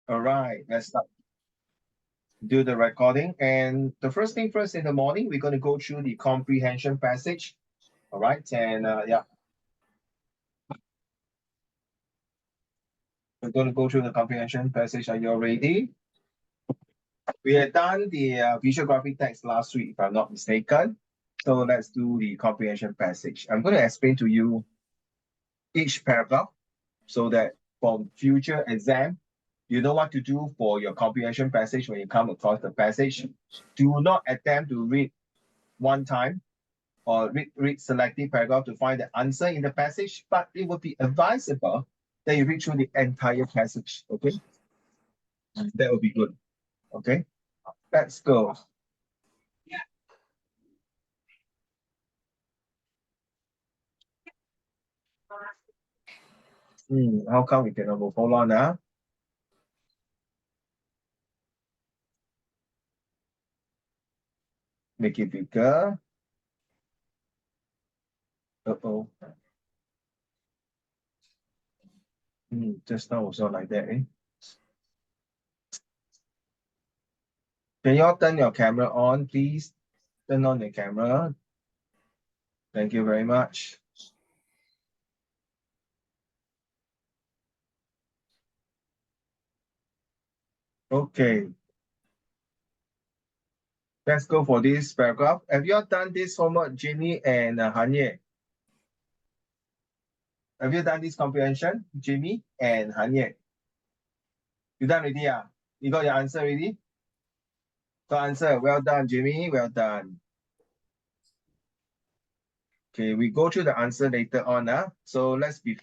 All right, let's start. Do the recording. And the first thing first in the morning, we're going to go through the comprehension passage. All right, and yeah, we're going to go through the comprehension passage. Are you all ready? We had done the visual graphic text last week, if I'm not mistaken. So let's do the comprehension passage. I'm going to explain to you each paragraph so that for future exam, you know what to do for your comprehension passage when you come across the passage. Do not attempt to read one time or read selective paragraph to find the answer in the passage, but it would be advisable that you read through the entire passage. Okay, that would be good. Okay, let's go. How come we cannot move? Hold on now. Make it bigger. Uh-oh. Just now also like that, eh? Can you all turn your camera on, please? Turn on your camera. Thank you very much. Okay. Let's go for this paragraph. Have you all done this homework, Jimmy and Hanye? Have you done this comprehension, Jimmy and Hanye? You done already? You got your answer already? Got answer. Well done, Jimmy. Well done. Okay, we go through the answer later on. So let's be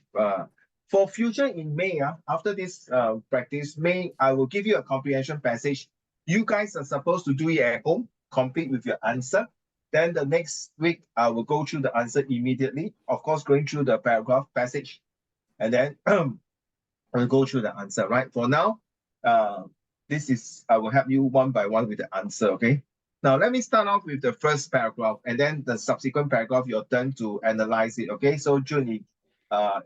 for future in May. After this practice, May, I will give you a comprehension passage. You guys are supposed to do it at home, complete with your answer. Then the next week, I will go through the answer immediately. Of course, going through the paragraph passage, and then I'll go through the answer. Right. For now, this is I will help you one by one with the answer. Okay. Now, let me start off with the first paragraph, and then the subsequent paragraph, your turn to analyze it. Okay, so Junie,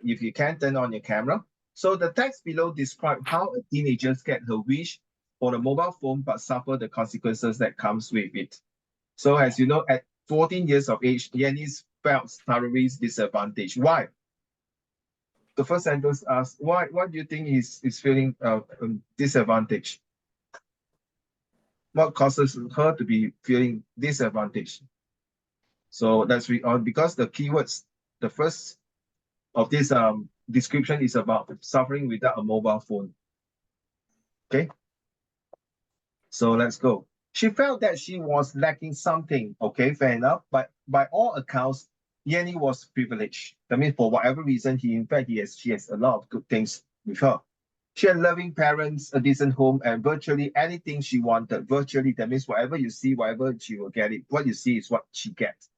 if you can turn on your camera. So the text below describes how a teenager gets her wish for a mobile phone, but suffer the consequences that comes with it. So as you know, at 14 years of age, Yannis felt thoroughly disadvantaged. Why? The first sentence asks, why? What do you think is feeling disadvantaged? What causes her to be feeling disadvantaged? So let's read on because the keywords, the first of this description is about suffering without a mobile phone. Okay, so let's go. She felt that she was lacking something. Okay, fair enough. But by all accounts, Yanni was privileged. That means for whatever reason, she has a lot of good things with her. She had loving parents, a decent home, and virtually anything she wanted. Virtually, that means whatever you see, whatever she will get it. What you see is what she gets.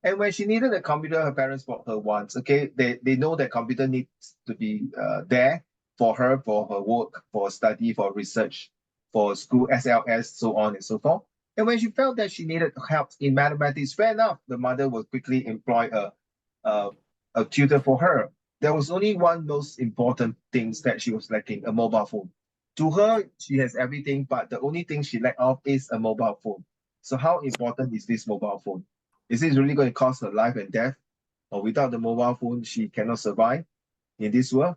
And when she needed a computer, her parents bought her once. Okay, they know that computer needs to be there for her, for her work, for study, for research, for school, SLS, so on and so forth. And when she felt that she needed help in mathematics, fair enough, the mother would quickly employ a, a tutor for her. There was only one most important thing that she was lacking, a mobile phone. To her, she has everything, but the only thing she lacked of is a mobile phone. So how important is this mobile phone? Is this really going to cost her life and death? Or without the mobile phone, she cannot survive in this world?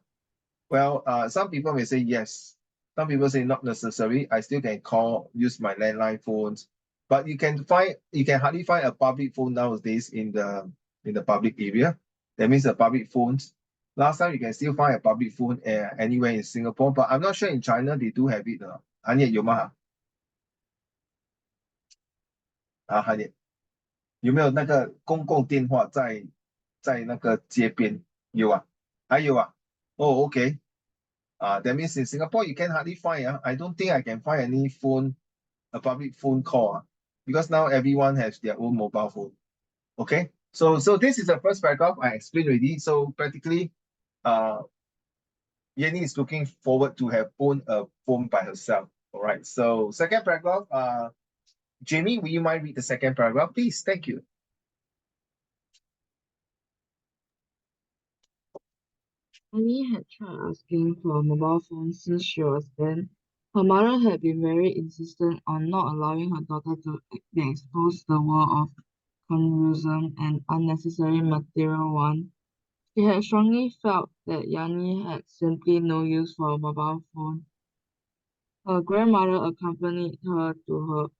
Well, some people may say yes. Some people say not necessary. I still can call, use my landline phones. But you can hardly find a public phone nowadays in the public area. That means the public phones. Last time you can still find a public phone anywhere in Singapore, but I'm not sure in China they do have it. 韩业有吗？韩业有没有那个公共电话在那个街边？有啊，还有啊。Oh, okay. That means in Singapore you can hardly find. I don't think I can find any phone, a public phone call. Because now everyone has their own mobile phone. Okay. So this is the first paragraph I explained already. So practically, Yenny is looking forward to have own a phone by herself. All right. So second paragraph. Jamie, will you mind read the second paragraph, please? Thank you. Annie had tried asking for a mobile phone since she was then Her mother had been very insistent on not allowing her daughter to be exposed to the world of consumerism and unnecessary material want. She had strongly felt that Yani had simply no use for a mobile phone. Her grandmother accompanied her to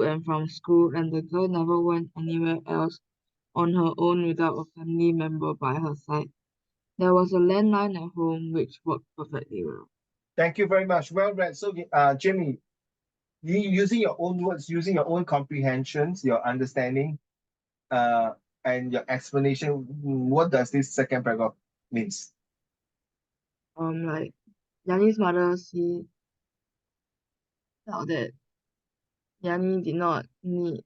and from school, and the girl never went anywhere else on her own without a family member by her side. There was a landline at home which worked perfectly well. Thank you very much. Well read. So, Jimmy, using your own words, using your own comprehensions, your understanding, uh, and your explanation, what does this second paragraph means? Like Yanni's mother, she felt that Yanni did not need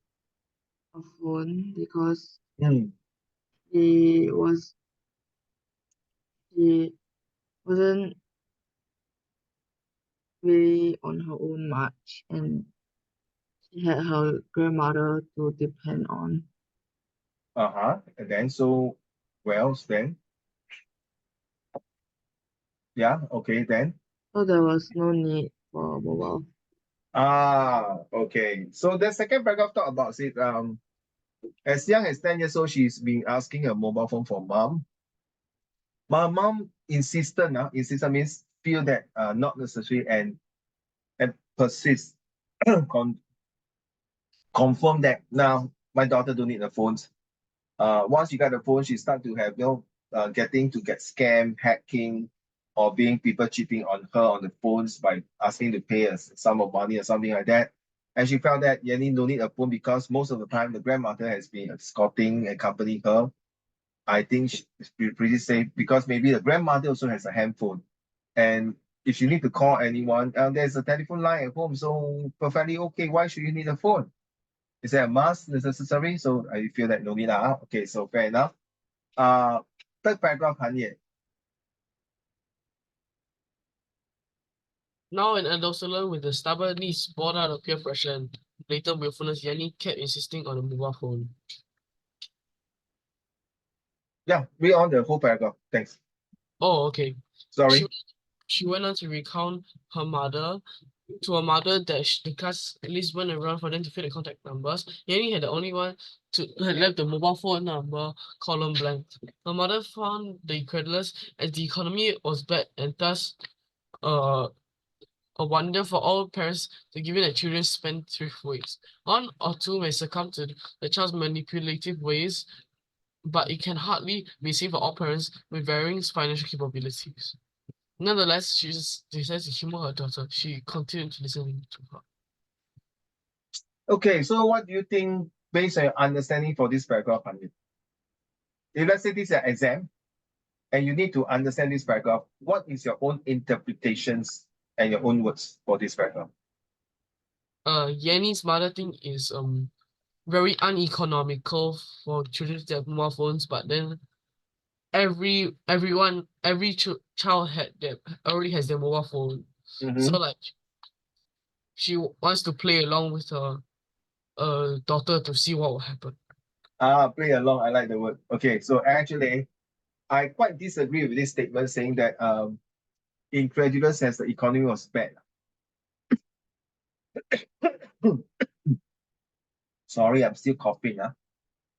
a phone because Mm. she was she wasn't really on her own much, and she had her grandmother to depend on. Uh-huh. And then then, yeah, okay, then. So there was no need for a mobile. Okay. So the second paragraph talk about it. As young as 10 years old, she's been asking a mobile phone for mom. My mom insistent means feel that not necessary and persist con confirm that now my daughter don't need the phones. Once you got the phone, she start to have getting to get scammed, hacking, or being people cheating on her on the phones by asking to pay a sum of money or something like that. And she felt that Yenny no need a phone because most of the time the grandmother has been escorting and accompanying her. I think she's pretty safe because maybe the grandmother also has a handphone. And if you need to call anyone, there's a telephone line at home, so perfectly okay. Why should you need a phone? Is that a must necessary? So I feel that no need lah. Okay, so fair enough. Uh, third paragraph, Han Ye. Now an adolescent with a stubborn niece born out of peer pressure and blatant willfulness, Yanni kept insisting on a mobile phone. Yeah, read on the whole paragraph. Thanks. Oh, okay. She Sorry. she went on to recount her mother to her mother that the class at least went around for them to fill the contact numbers. Yanni had the only one to had left the mobile phone number column blank. Her mother found the incredulous as the economy was bad and thus uh a wonder for all parents to give their children spendthrift ways. One or two may succumb to the child's manipulative ways, but it can hardly be seen for all parents with varying financial capabilities. Nonetheless, she decides to humor her daughter. She continued to listen to her. Okay, so what do you think based on your understanding for this paragraph, Han Ye? If let's say this is an exam and you need to understand this paragraph, what is your own interpretations and your own words for this paragraph? Yanni's mother thing is very uneconomical for children to have mobile phones, but then every child had that already has their mobile phone. Mm-hmm. So like she wants to play along with her daughter to see what will happen. Play along. I like the word. Okay, so actually, I quite disagree with this statement saying that incredulous as the economy was bad. Sorry, I'm still coughing.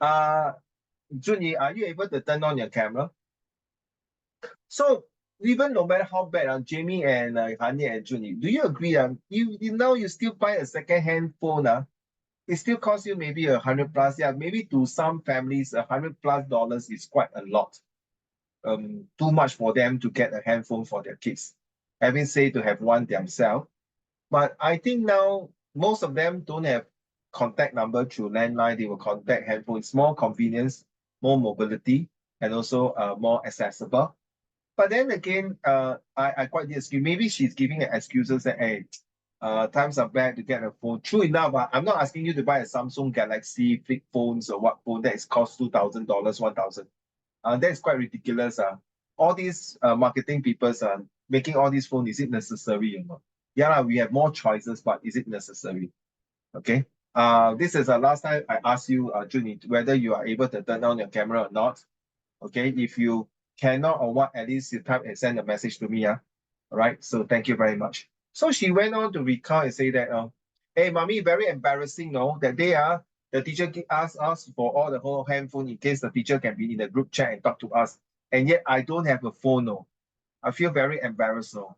Junyi, are you able to turn on your camera? So even no matter how bad, Jamie and Hanya and Junyi, do you agree? You still buy a second-hand phone, it still costs you maybe 100 plus. Yeah, maybe to some families, $100 plus is quite a lot. Too much for them to get a handphone for their kids. Having said to have one themselves. But I think now most of them don't have contact number through landline. They will contact handphone. It's more convenience, more mobility, and also more accessible. But then again, I quite disagree. Maybe she's giving excuses that hey, times are bad to get a phone. True enough, I'm not asking you to buy a Samsung Galaxy flip phones or what phone that is cost $2,000, 1,000. That is quite ridiculous. All these marketing people are making all these phones. Is it necessary or not? Yeah, we have more choices, but is it necessary? Okay. This is the last time I ask you, Juni, whether you are able to turn on your camera or not. Okay. If you cannot or what, at least you type and send a message to me. All right. So thank you very much. So she went on to recount and say that, hey, mommy, very embarrassing, no? That day, the teacher asked us for all the whole handphone in case the teacher can be in the group chat and talk to us. And yet I don't have a phone, no. I feel very embarrassed, no.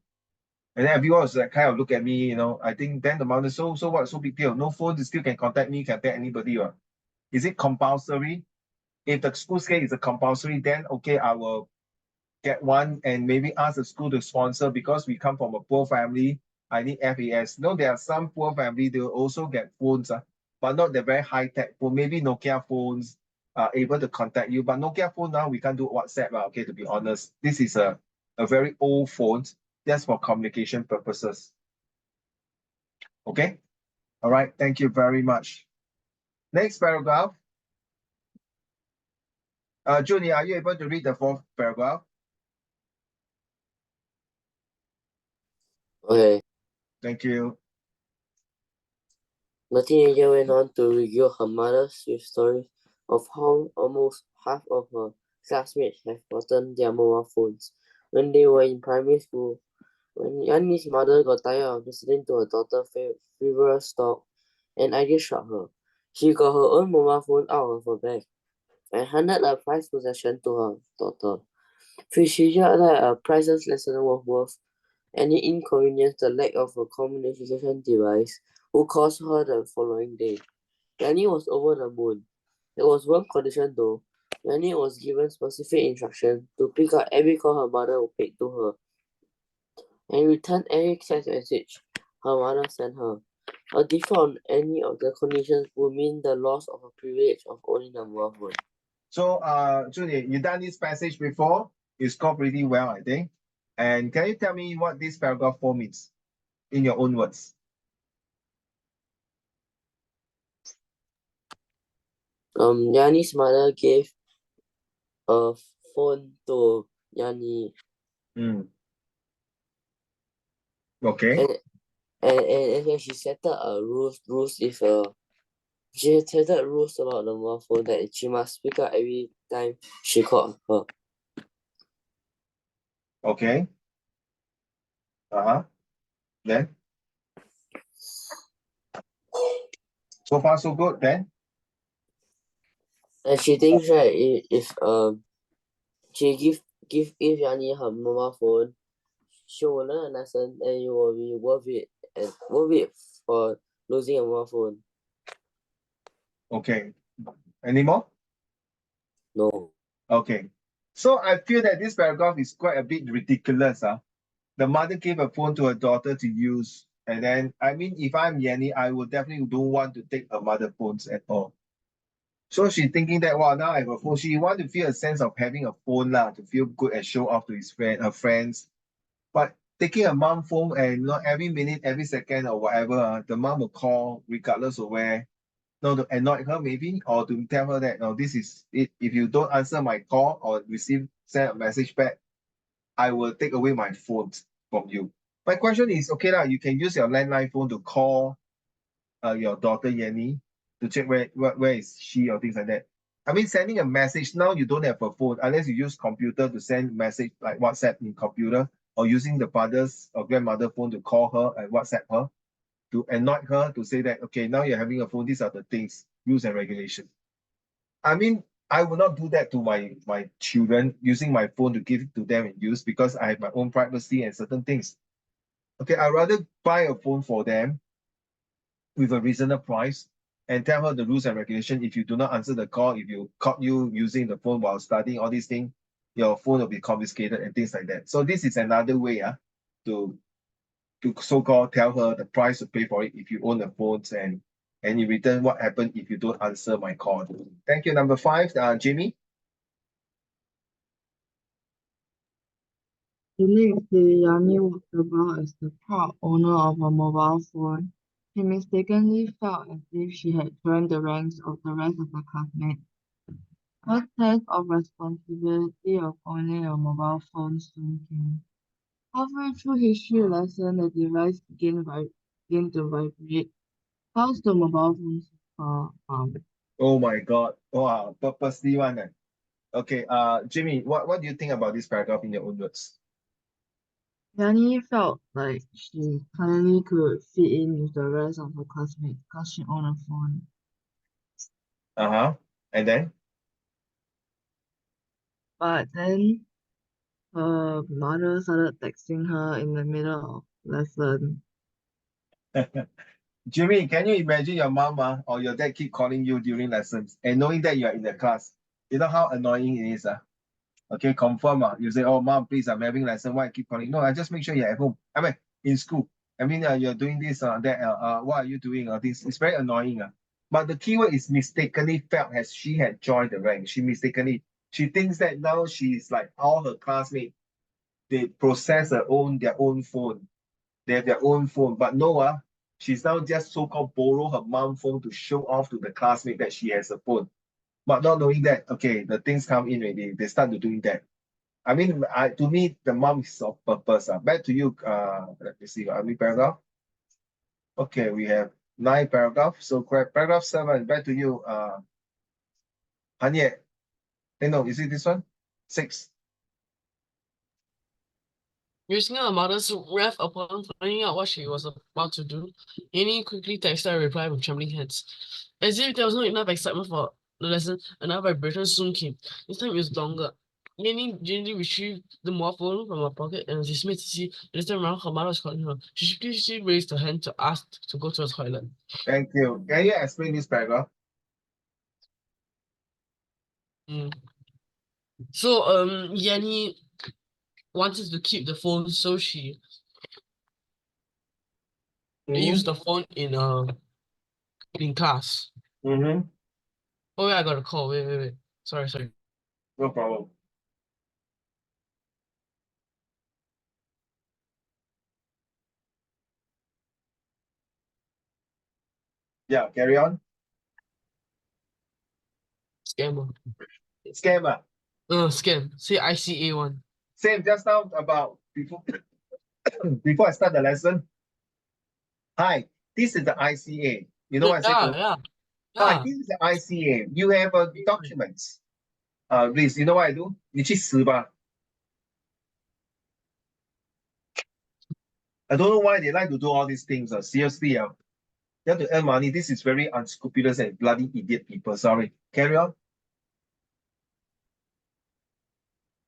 And then everyone was like, kind of look at me, I think then the mother, so what, so big deal? No phone, you still can contact me, contact anybody. Is it compulsory? If the school say it's a compulsory, then okay, I will get one and maybe ask the school to sponsor because we come from a poor family. I need FAS. No, there are some poor family, they will also get phones, but not the very high-tech phone, maybe Nokia phones are able to contact you. But Nokia phone now, we can't do WhatsApp, okay, to be honest. This is a very old phone, just for communication purposes. Okay? All right, thank you very much. Next paragraph. Junie, are you able to read the fourth paragraph? Okay. Thank you. The teenager went on to regale her mother with stories of how almost half of her classmates have gotten their mobile phones when they were in primary school. When Yanni's mother got tired of listening to her daughter's frivolous talk, an idea struck her. She got her own mobile phone out of her bag and handed a prized possession to her daughter. She felt that a priceless lesson was worth any inconvenience the lack of a communication device would cause her the following day. Yanni was over the moon. There was one condition though. Yanni was given specific instruction to pick up every call her mother would make to her and return every text message her mother sent her. A default on any of the conditions would mean the loss of a privilege of owning a mobile phone. So, Julie, you done this passage before. You scored pretty well, I think. And can you tell me what this paragraph 4 means in your own words? Yanni's mother gave a phone to Yanni. Okay. And she set up a rules if she set up rules about the mobile phone that she must pick up every time she called her. Okay. Then? So far, so good, then? And she thinks right if she give Yanni her mobile phone, she will learn a lesson and it will be worth it for losing a mobile phone. Okay. Any more? No. Okay. So I feel that this paragraph is quite a bit ridiculous. The mother gave a phone to her daughter to use. And then, I mean, if I'm Yanni, I would definitely don't want to take her mother phones at all. So she's thinking that, wow, now I have a phone. She want to feel a sense of having a phone to feel good and show off to her friends. But taking a mom phone and every minute, every second or whatever, the mom will call regardless of where. No, to annoy her maybe, or to tell her that, no, this is it. If you don't answer my call or send a message back, I will take away my phone from you. My question is, okay, you can use your landline phone to call your daughter Yanni to check where is she or things like that. I mean, sending a message, now you don't have a phone unless you use computer to send message like WhatsApp in computer, or using the father's or grandmother phone to call her and WhatsApp her to annoy her to say that, okay, now you're having a phone, these are the things, rules and regulations. I mean, I will not do that to my children using my phone to give it to them and use because I have my own privacy and certain things. Okay, I'd rather buy a phone for them with a reasonable price and tell her the rules and regulation. If you do not answer the call, if you caught you using the phone while studying all these things, your phone will be confiscated and things like that. So this is another way to so-called tell her the price to pay for it if you own the phones, and in return what happened if you don't answer my call. Thank you. Number 5, Jimmy. The next day, Yanni walked about as the proud owner of a mobile phone. She mistakenly felt as if she had joined the ranks of the rest of her classmates. Her sense of responsibility of owning a mobile phone soon came. Halfway through history lesson, the device began to vibrate. How's the mobile phone so far, Oh my God. Wow, purposely one. Okay, Jimmy, what do you think about this paragraph in your own words? Yani felt like she finally could fit in with the rest of her classmates because she owned a phone. Uh-huh. And then? But then her mother started texting her in the middle of lesson. Jimmy, can you imagine your mama or your dad keep calling you during lessons and knowing that you are in the class? You know how annoying it is? Okay, confirm. You say, oh, mom, please, I'm having lesson. Why I keep calling? No, I just make sure you're at home. I mean, in school. I mean, you're doing this, that, what are you doing? This it's very annoying. But the keyword is mistakenly felt as she had joined the rank. She thinks that now she's like all her classmates. They process their own phone. They have their own phone. But no, she's now just so-called borrow her mom phone to show off to the classmate that she has a phone. But not knowing that, okay, the things come in already. They start to doing that. I mean, to me, the mom is of purpose. Back to you. Let me see. How many paragraph? Okay, we have 9 paragraphs. So paragraph 7. Back to you. Hanye. No, is it this one? 6. Using her mother's wrath upon finding out what she was about to do, Annie quickly texted her reply with trembling hands. As if there was not enough excitement for the lesson, another vibration soon came. This time it was longer. Annie gently retrieved the mobile phone from her pocket and was dismayed to see that this time around her mother was calling her. She quickly raised her hand to ask to go to the toilet. Thank you. Can you explain this paragraph? So Yanni wanted to keep the phone, so she used the phone in class. Mm-hmm. Oh yeah, I got a call. Wait. Sorry. No problem. Yeah, carry on. Scammer. Scammer. Scam. Say ICA one. Same just now about before before I start the lesson. Hi, this is the ICA. You know what I said to her? Hi, Yeah. this is the ICA. You have documents. Please, you know what I do? 你去死吧. I don't know why they like to do all these things. Seriously, you have to earn money. This is very unscrupulous and bloody idiot people. Sorry. Carry on.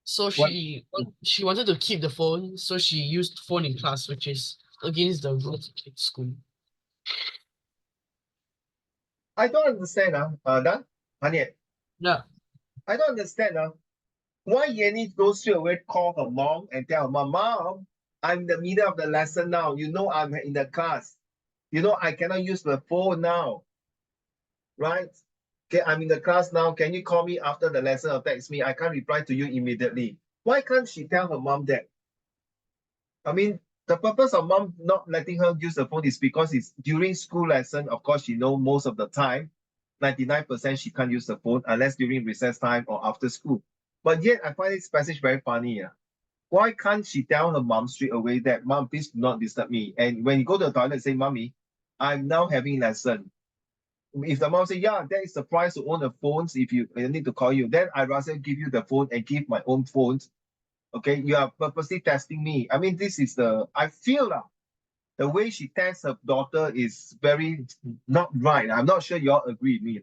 So What? she wanted to keep the phone, so she used phone in class, which is against the rules in school. I don't understand. Dan, honey, Yeah. I don't understand. Why Yenny goes straight away call her mom and tell her mom, I'm in the middle of the lesson now. You know I'm in the class. You know I cannot use the phone now. Right? Okay, I'm in the class now. Can you call me after the lesson or text me? I can't reply to you immediately. Why can't she tell her mom that? I mean, the purpose of mom not letting her use the phone is because it's during school lesson. Of course, she know most of the time, 99% she can't use the phone unless during recess time or after school. But yet, I find this passage very funny. Why can't she tell her mom straight away that, mom, please do not disturb me? And when you go to the toilet, say, mommy, I'm now having lesson. If the mom say, yeah, that is the price to own the phones if you need to call you, then I'd rather give you the phone and give my own phones. Okay, you are purposely testing me. I mean, this is I feel the way she tests her daughter is very not right. I'm not sure you all agree with me.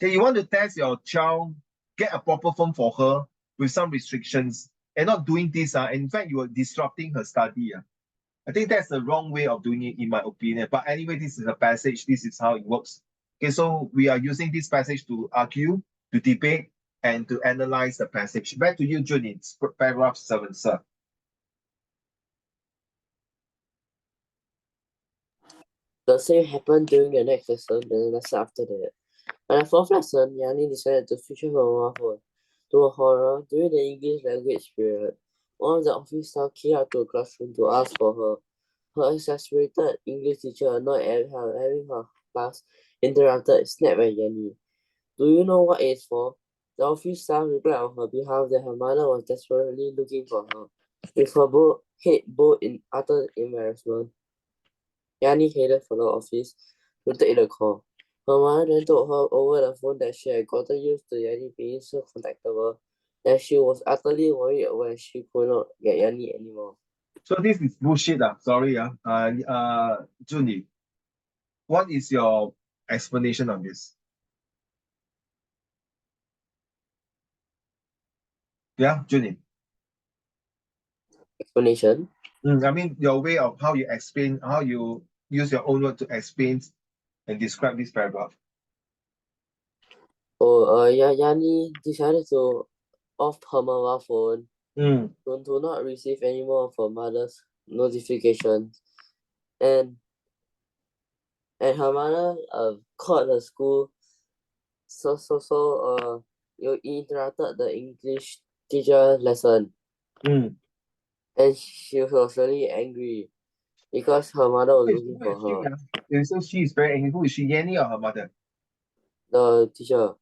Okay, you want to test your child, get a proper phone for her with some restrictions and not doing this. In fact, you are disrupting her study. I think that's the wrong way of doing it, in my opinion. But anyway, this is a passage. This is how it works. Okay, so we are using this passage to argue, to debate, and to analyze the passage. Back to you, Jun, in paragraph 7, sir. The same happened during the next lesson and the lesson after that. On the fourth lesson, Yani decided to switch her mobile phone. To her horror, during the English language period, one of the office staff came out to the classroom to ask for her. Her exasperated English teacher, annoyed at her having her class interrupted, snapped at Yani. Do you know what it is for? The office staff replied on her behalf that her mother was desperately looking for her, with her head bowed in utter embarrassment. Yani headed for the office to take the call. Her mother then told her over the phone that she had gotten used to Yani being so contactable, that she was utterly worried when she could not get Yani anymore. So this is bullshit. Sorry. Junie, what is your explanation on this? Yeah, Junie. Explanation. I mean, your way of how you explain, how you use your own word to explain and describe this paragraph. Oh, Yani decided to off her mobile phone Mm. to not receive any more of her mother's notifications, and her mother called the school. You interrupted the English teacher lesson, Mm. and she was really angry because her mother was looking Who for is she? her. So she is very angry. Who is she? Yanni or her mother? The teacher.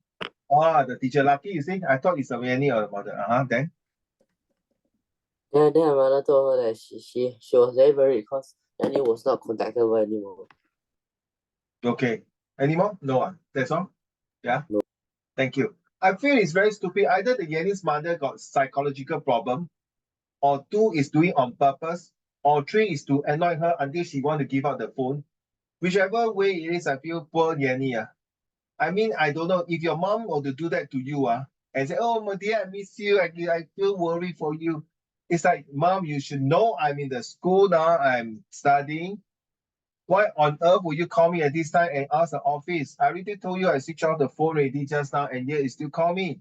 The teacher. Lucky, you see? I thought it's a Yanni or her mother. Then. Then her mother told her that she was very worried because Annie was not contactable anymore. Okay. Any more? No. That's all? Yeah? No. Thank you. I feel it's very stupid. Either the Yanni's mother got psychological problem, or 2 is doing on purpose, or 3 is to annoy her until she want to give out the phone. Whichever way it is, I feel poor Yanni. I mean, I don't know if your mom were to do that to you, and say, "Oh, my dear, I miss you. I feel worried for you." It's like, Mom, you should know I'm in the school now. I'm studying. Why on earth would you call me at this time and ask the office? I already told you I switched off the phone already just now, and yet you still call me.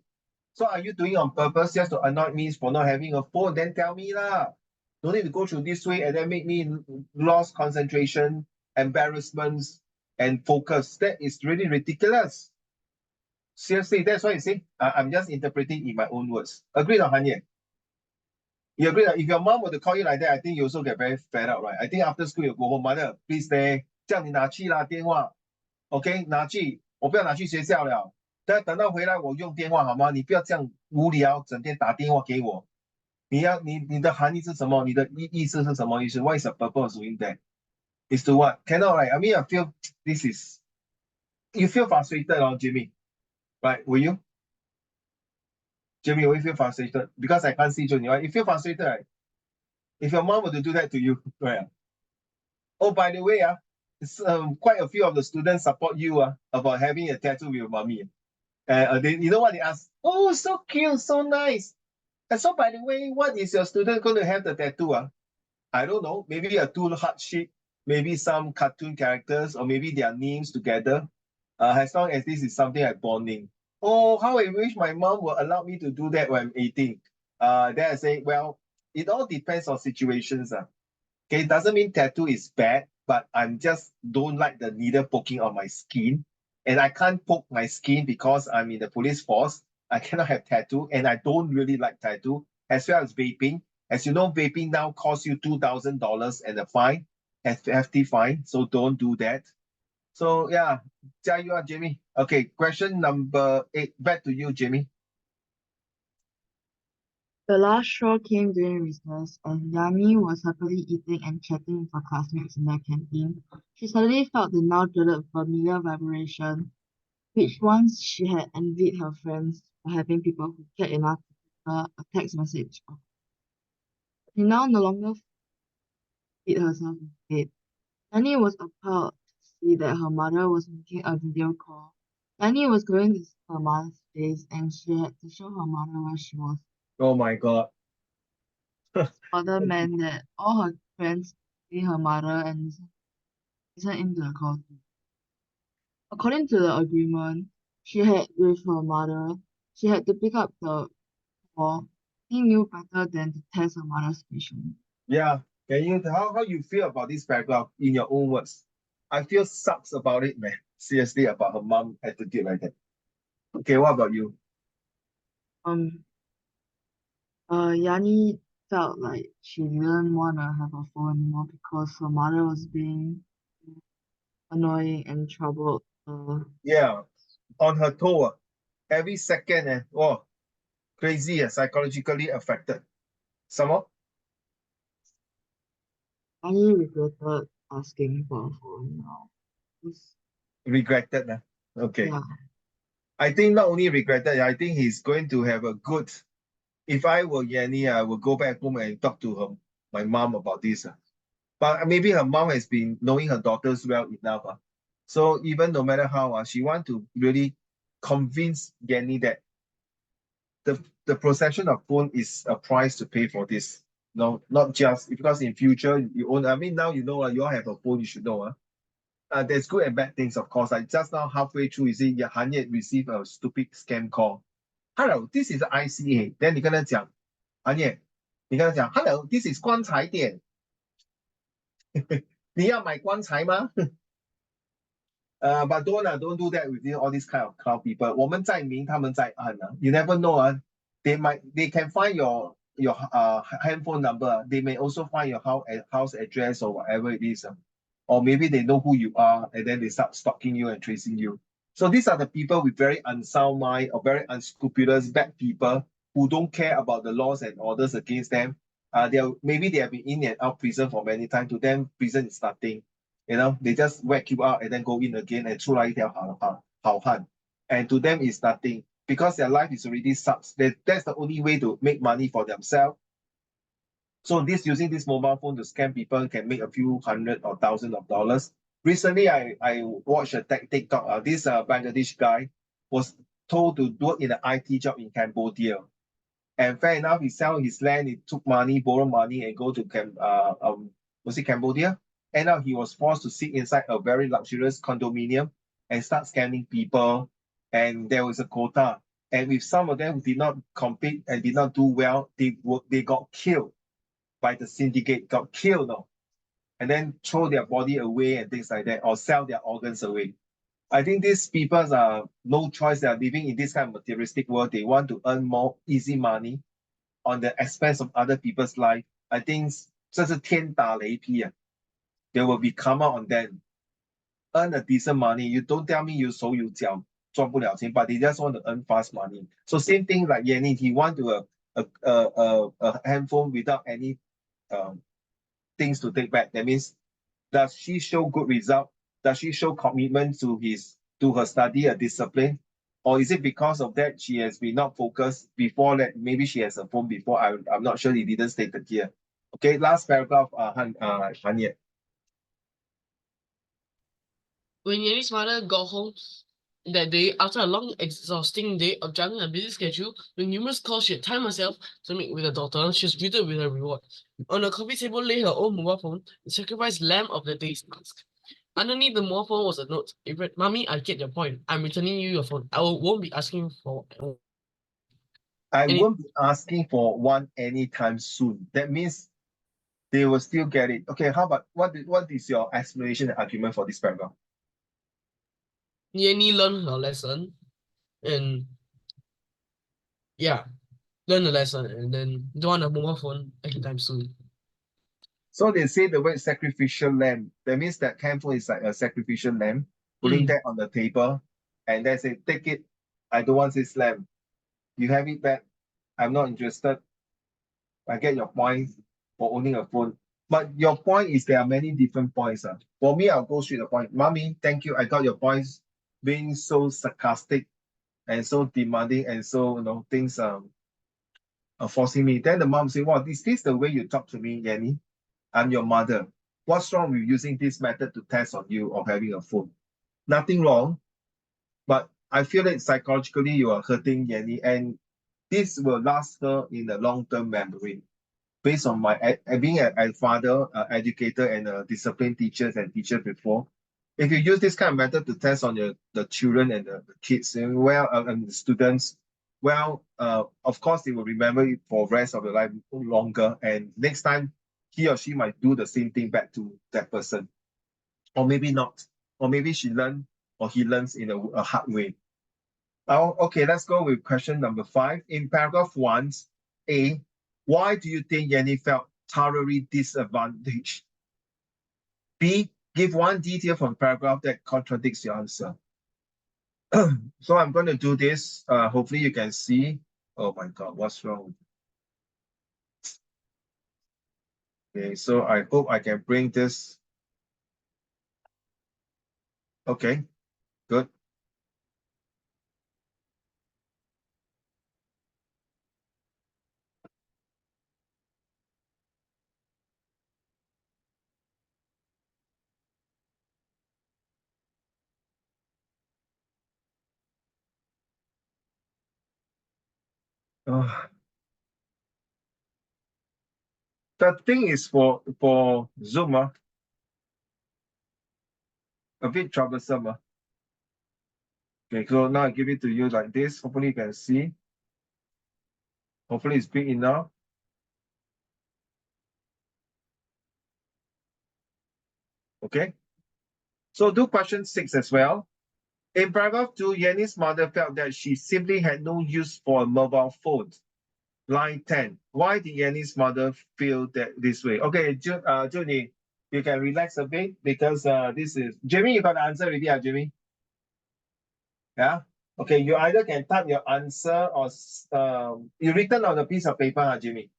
So are you doing on purpose just to annoy me for not having a phone? Then tell me lah. Don't need to go through this way and then make me lost concentration, embarrassments, and focus. That is really ridiculous. Seriously, that's why you see, I'm just interpreting in my own words. Agree or Hanye? You agree that if your mom were to call you like that, I think you also get very fed up, right? I think after school you go home, mother, please stay. 这样你拿去啦电话 ，OK，拿去，我不要拿去学校了。等到回来我用电话好吗？你不要这样无聊，整天打电话给我。你的含义是什么？你的意思是什么意思？What is the purpose of doing that? Is to what? Cannot, right? I mean, I feel this is you feel frustrated, Jimmy, right? Will you? Jimmy, will you feel frustrated? Because I can't see Jimmy, right? You feel frustrated, right? If your mom were to do that to you, right? Oh, by the way, quite a few of the students support you about having a tattoo with your mommy. You know what they ask? Oh, so cute, so nice. And so, by the way, what is your student going to have the tattoo? I don't know. Maybe a two heart shape, maybe some cartoon characters, or maybe their names together. As long as this is something like bonding. Oh, how I wish my mom would allow me to do that when I'm 18. Then I say, well, it all depends on situations. Okay, it doesn't mean tattoo is bad, but I'm just don't like the needle poking on my skin. And I can't poke my skin because I'm in the police force. I cannot have tattoo, and I don't really like tattoo, as well as vaping. As you know, vaping now costs you $2,000 and a fine, hefty fine. So don't do that. So yeah, 加油 Jamie. Okay, question number 8. Back to you, Jamie. The last straw came during recess, and Yanni was happily eating and chatting with her classmates in the canteen. She suddenly felt the now dreaded familiar vibration, which once she had envied her friends for having people who cared enough to send her a text message. She now no longer feed herself in bed. Yanni was appalled to see that her mother was making a video call. Yanni was going to see her mother's face, and she had to show her mother where she was. Oh my God. Mother meant that all her friends see her mother and listen into the call too. According to the agreement she had with her mother, she had to pick up the call. He knew better than to test her mother's patience. Yeah. Can you how you feel about this paragraph in your own words? I feel sucks about it, man. Seriously, about her mom attitude like that. Okay, what about you? Um, Yani felt like she didn't want to have a phone anymore because her mother was being annoying and troubled. Yeah, on her toe, every second, oh, crazy, psychologically affected. Some more? Yani regretted asking for a phone now. Regretted. Okay. Yeah. I think not only regretted, I think he's going to have a good. If I were Yanni, I would go back home and talk to her my mom about this. But maybe her mom has been knowing her daughters well enough. So even no matter how, she want to really convince Yanni that the possession of phone is a price to pay for this. No, not just because in future you own. I mean, now you know, you all have a phone, you should know. There's good and bad things, of course. Like just now, halfway through, you see, Han Yet received a stupid scam call. Hello, this is ICA. Then 你跟他讲, Hello, this is 棺材店. 你要买棺材吗? But don't do that with all these kind of cloud people. 我们在明，他们在暗. You never know. They can find your handphone number. They may also find your house address or whatever it is. Or maybe they know who you are and then they start stalking you and tracing you. So these are the people with very unsound mind or very unscrupulous bad people who don't care about the laws and orders against them. Maybe they have been in and out prison for many times. To them, prison is nothing. They just whack you out and then go in again and 出来一条好汉. And to them, it's nothing because their life is already sucks. That's the only way to make money for themselves. So using this mobile phone to scam people can make a few hundred or thousands of dollars. Recently, I watched a TikTok. This Bangladesh guy was told to do in an IT job in Cambodia. And fair enough, he sell his land, he took money, borrow money, and go to Cambodia? And now he was forced to sit inside a very luxurious condominium and start scamming people. And there was a quota. And if some of them who did not compete and did not do well, they got killed by the syndicate, got killed now, and then throw their body away and things like that, or sell their organs away. I think these people are no choice. They are living in this kind of materialistic world. They want to earn more easy money on the expense of other people's life. I think 这是天打雷劈. There will be karma on them. Earn a decent money. You don't tell me you 手有脚赚不了钱, but they just want to earn fast money. So same thing like Yanni, he want to a handphone without any things to take back. That means, does she show good result? Does she show commitment to her study, a discipline? Or is it because of that she has been not focused before that? Maybe she has a phone before. I'm not sure. He didn't state it here. Okay, last paragraph, Han Ye. When Yanni's mother got home that day, after a long, exhausting day of juggling a busy schedule, with numerous calls she had timed herself to meet with her daughter, she was greeted with a reward. On the coffee table lay her own mobile phone, the sacrificed lamb of the day's task. Underneath the mobile phone was a note. It read, "Mommy, I get your point. I'm returning you your phone. Won't be asking for I won't be asking for one anytime soon." That means they will still get it. Okay, how about what is your explanation and argument for this paragraph? Yanni learned her lesson and learn the lesson and then don't want a mobile phone anytime soon. So they say the word sacrificial lamb. That means that handphone is like a sacrificial lamb, putting that on the table, and they say, take it. I don't want this lamb. You have it back. I'm not interested. I get your point for owning a phone. But your point is there are many different points. For me, I'll go straight to the point. Mommy, thank you. I got your points. Being so sarcastic and so demanding and so things are forcing me. Then the mom say, "Wow, is this the way you talk to me, Yanni? I'm your mother. What's wrong with using this method to test on you or having a phone?" Nothing wrong, but I feel that psychologically you are hurting Yanni, and this will last her in a long-term memory. Based on my being a father, educator, and a disciplined teachers and teacher before, if you use this kind of method to test on the children and the kids and the students, of course they will remember it for the rest of their life longer. And next time, he or she might do the same thing back to that person, or maybe not, or maybe she learned or he learns in a hard way. Now, okay, let's go with question number 5. In paragraph 1A, why do you think Yanni felt thoroughly disadvantaged? B, give one detail from paragraph that contradicts your answer. So I'm going to do this. Hopefully you can see. Oh my God, what's wrong? Okay, so I hope I can bring this. Okay, good. The thing is for Zoom, a bit troublesome. Okay, so now I give it to you like this. Hopefully you can see. Hopefully it's big enough. Okay. So do question 6 as well. In paragraph 2, Yanni's mother felt that she simply had no use for a mobile phone. Line 10. Why did Yanni's mother feel that this way? Okay, Junie, you can relax a bit because this is Jimmy, you got the answer already, Jimmy? Yeah? Okay, you either can type your answer or you written on a piece of paper, Jimmy.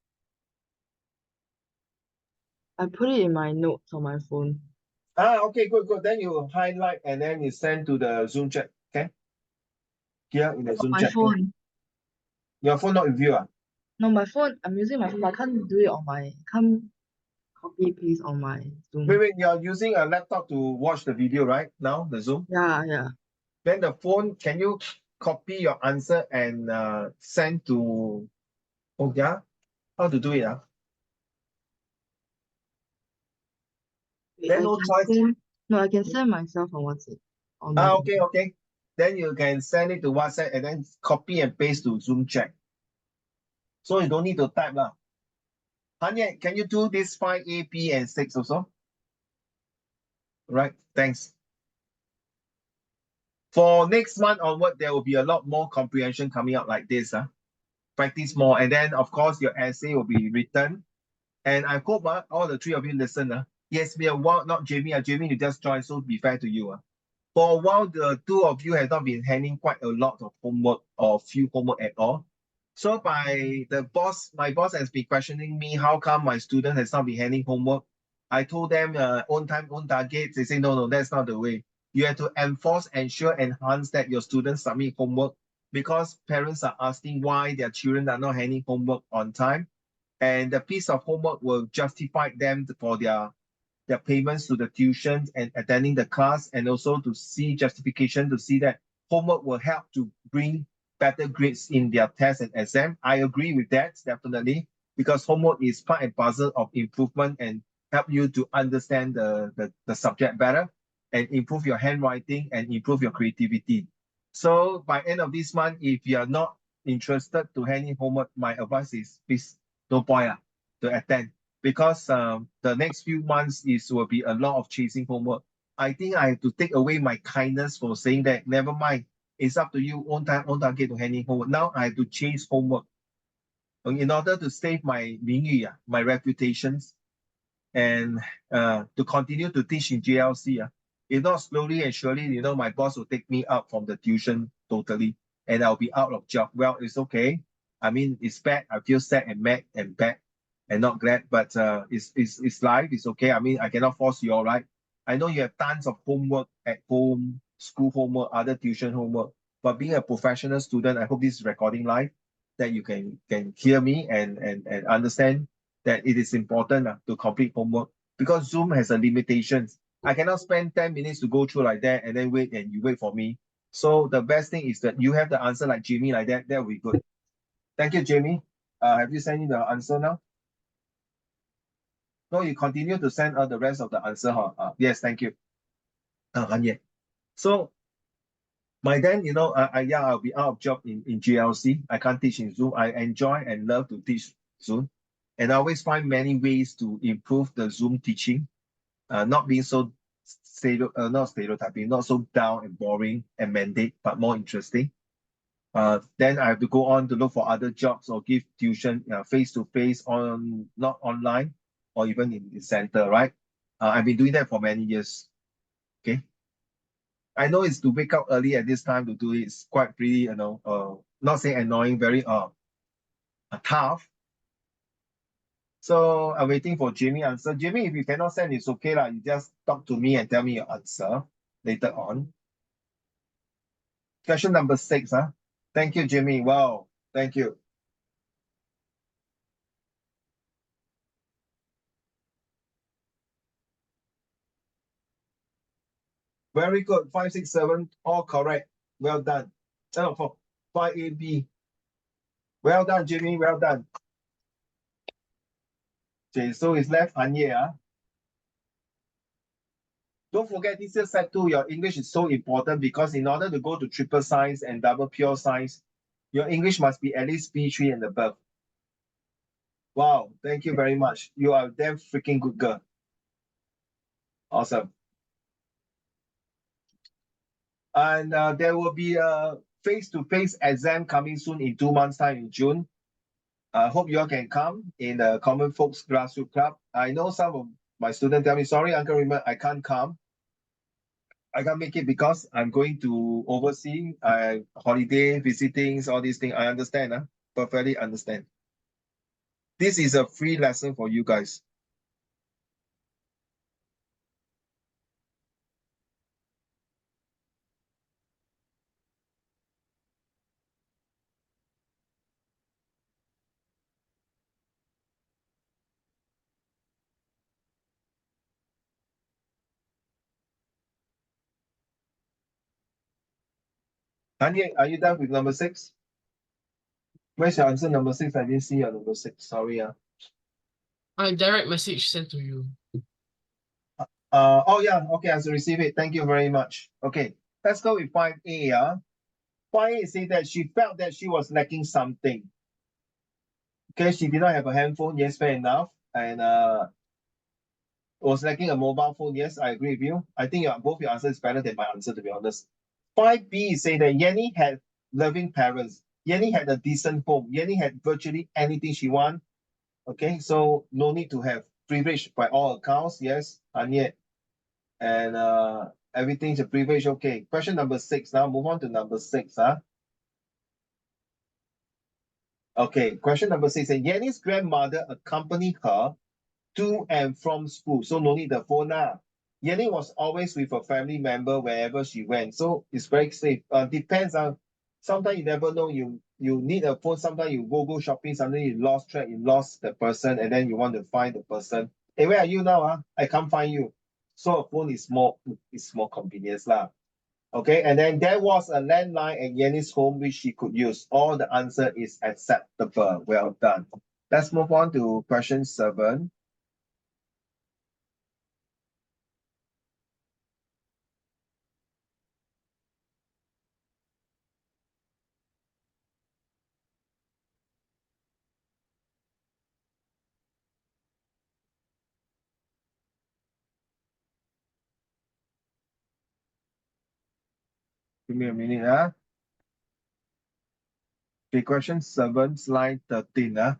I put it in my notes on my phone. Okay, good. Then you highlight and then you send to the Zoom chat, okay? Here in the Zoom My chat. phone. Your phone not with you, No, my phone. I'm using my phone. I can't do it on my. Can't copy paste on my Zoom. Wait, you're using a laptop to watch the video, right? Now, the Zoom? Yeah. Then the phone, can you copy your answer and send to, oh yeah? How to do it? Wait, Then I no can choice. send. No, I can send myself on WhatsApp. On my Okay. Then you can send it to WhatsApp and then copy and paste to Zoom chat. So you don't need to type lah. Hanya, can you do this 5A, B, and 6 also? Right, thanks. For next month onward, there will be a lot more comprehension coming out like this. Practice more. And then, of course, your essay will be written. And I hope all the three of you listen. Yes, be a while, not Jamie. Jamie, you just joined, so be fair to you. For a while, the two of you have not been handing quite a lot of homework or few homework at all. So my boss has been questioning me, how come my student has not been handing homework? I told them own time, own targets. They say, no, that's not the way. You have to enforce, ensure, enhance that your students submit homework because parents are asking why their children are not handing homework on time. And the piece of homework will justify them for their payments to the tuition and attending the class, and also to see justification to see that homework will help to bring better grades in their test and exam. I agree with that, definitely, because homework is part and parcel of improvement and help you to understand the subject better and improve your handwriting and improve your creativity. So by end of this month, if you are not interested to hand in homework, my advice is please no point to attend because the next few months will be a lot of chasing homework. I think I have to take away my kindness for saying that never mind, it's up to you, own time, own target to handing homework. Now I have to chase homework in order to save my 名誉, my reputations, and to continue to teach in JLC. If not, slowly and surely, my boss will take me out from the tuition totally, and I'll be out of job. Well, it's okay. I mean, it's bad. I feel sad and mad and bad and not glad, but it's life. It's okay. I mean, I cannot force you all, right? I know you have tons of homework at home, school homework, other tuition homework, but being a professional student, I hope this is recording live, that you can hear me and understand that it is important to complete homework because Zoom has a limitations. I cannot spend 10 minutes to go through like that and then wait and you wait for me. So the best thing is that you have the answer like Jamie like that. That will be good. Thank you, Jamie. Have you sent in the answer now? No, you continue to send the rest of the answer. Yes, thank you. Yeah. So by then, I'll be out of job in GLC. I can't teach in Zoom. I enjoy and love to teach Zoom. And I always find many ways to improve the Zoom teaching, not being so not stereotyping, not so down and boring and mandate, but more interesting. Then I have to go on to look for other jobs or give tuition face to face on not online or even in the center, right? I've been doing that for many years. Okay. I know it's to wake up early at this time to do it. It's quite pretty, not saying annoying, very tough. So I'm waiting for Jamie answer. Jamie, if you cannot send, it's okay lah. You just talk to me and tell me your answer later on. Question number 6, Thank you, Jamie. Wow, thank you. Very good. 5, 6, 7, all correct. Well done. For 5AB. Well done, Jimmy. Well done. Okay, so it's left Hanye. Don't forget this year set 2, your English is so important because in order to go to triple science and double pure science, your English must be at least B3 and above. Wow, thank you very much. You are a damn freaking good girl. Awesome. And there will be a face-to-face exam coming soon in 2 months' time in June. I hope you all can come in the Common Folks Grassroots Club. I know some of my students tell me, sorry, Uncle Raymond, I can't come. I can't make it because I'm going to oversee holiday visitings, all these things. I understand, perfectly understand. This is a free lesson for you guys. Tanya, are you done with number 6? Where's your answer number 6? I didn't see your number 6. Sorry. I direct message sent to you. Oh yeah, okay, I will receive it. Thank you very much. Okay, let's go with 5A. 5A said that she felt that she was lacking something. Okay, she did not have a handphone. Yes, fair enough. And was lacking a mobile phone. Yes, I agree with you. I think both your answer is better than my answer, to be honest. 5B say that Yenny had loving parents. Yenny had a decent home. Yenny had virtually anything she want. Okay, so no need to have privilege by all accounts. Yes, and yet, and everything's a privilege. Okay, question number 6. Now move on to number 6. Okay, question number 6. And Yenny's grandmother accompanied her to and from school. So no need the phone now. Yenny was always with a family member wherever she went. So it's very safe. Depends on, sometimes you never know, you need a phone. Sometimes you go shopping, suddenly you lost track, you lost the person, and then you want to find the person. Hey, where are you now? I can't find you. So a phone is more convenience lah. Okay, and then there was a landline at Yenny's home which she could use. All the answer is acceptable. Well done. Let's move on to question 7. Give me a minute. Okay, question 7, slide 13.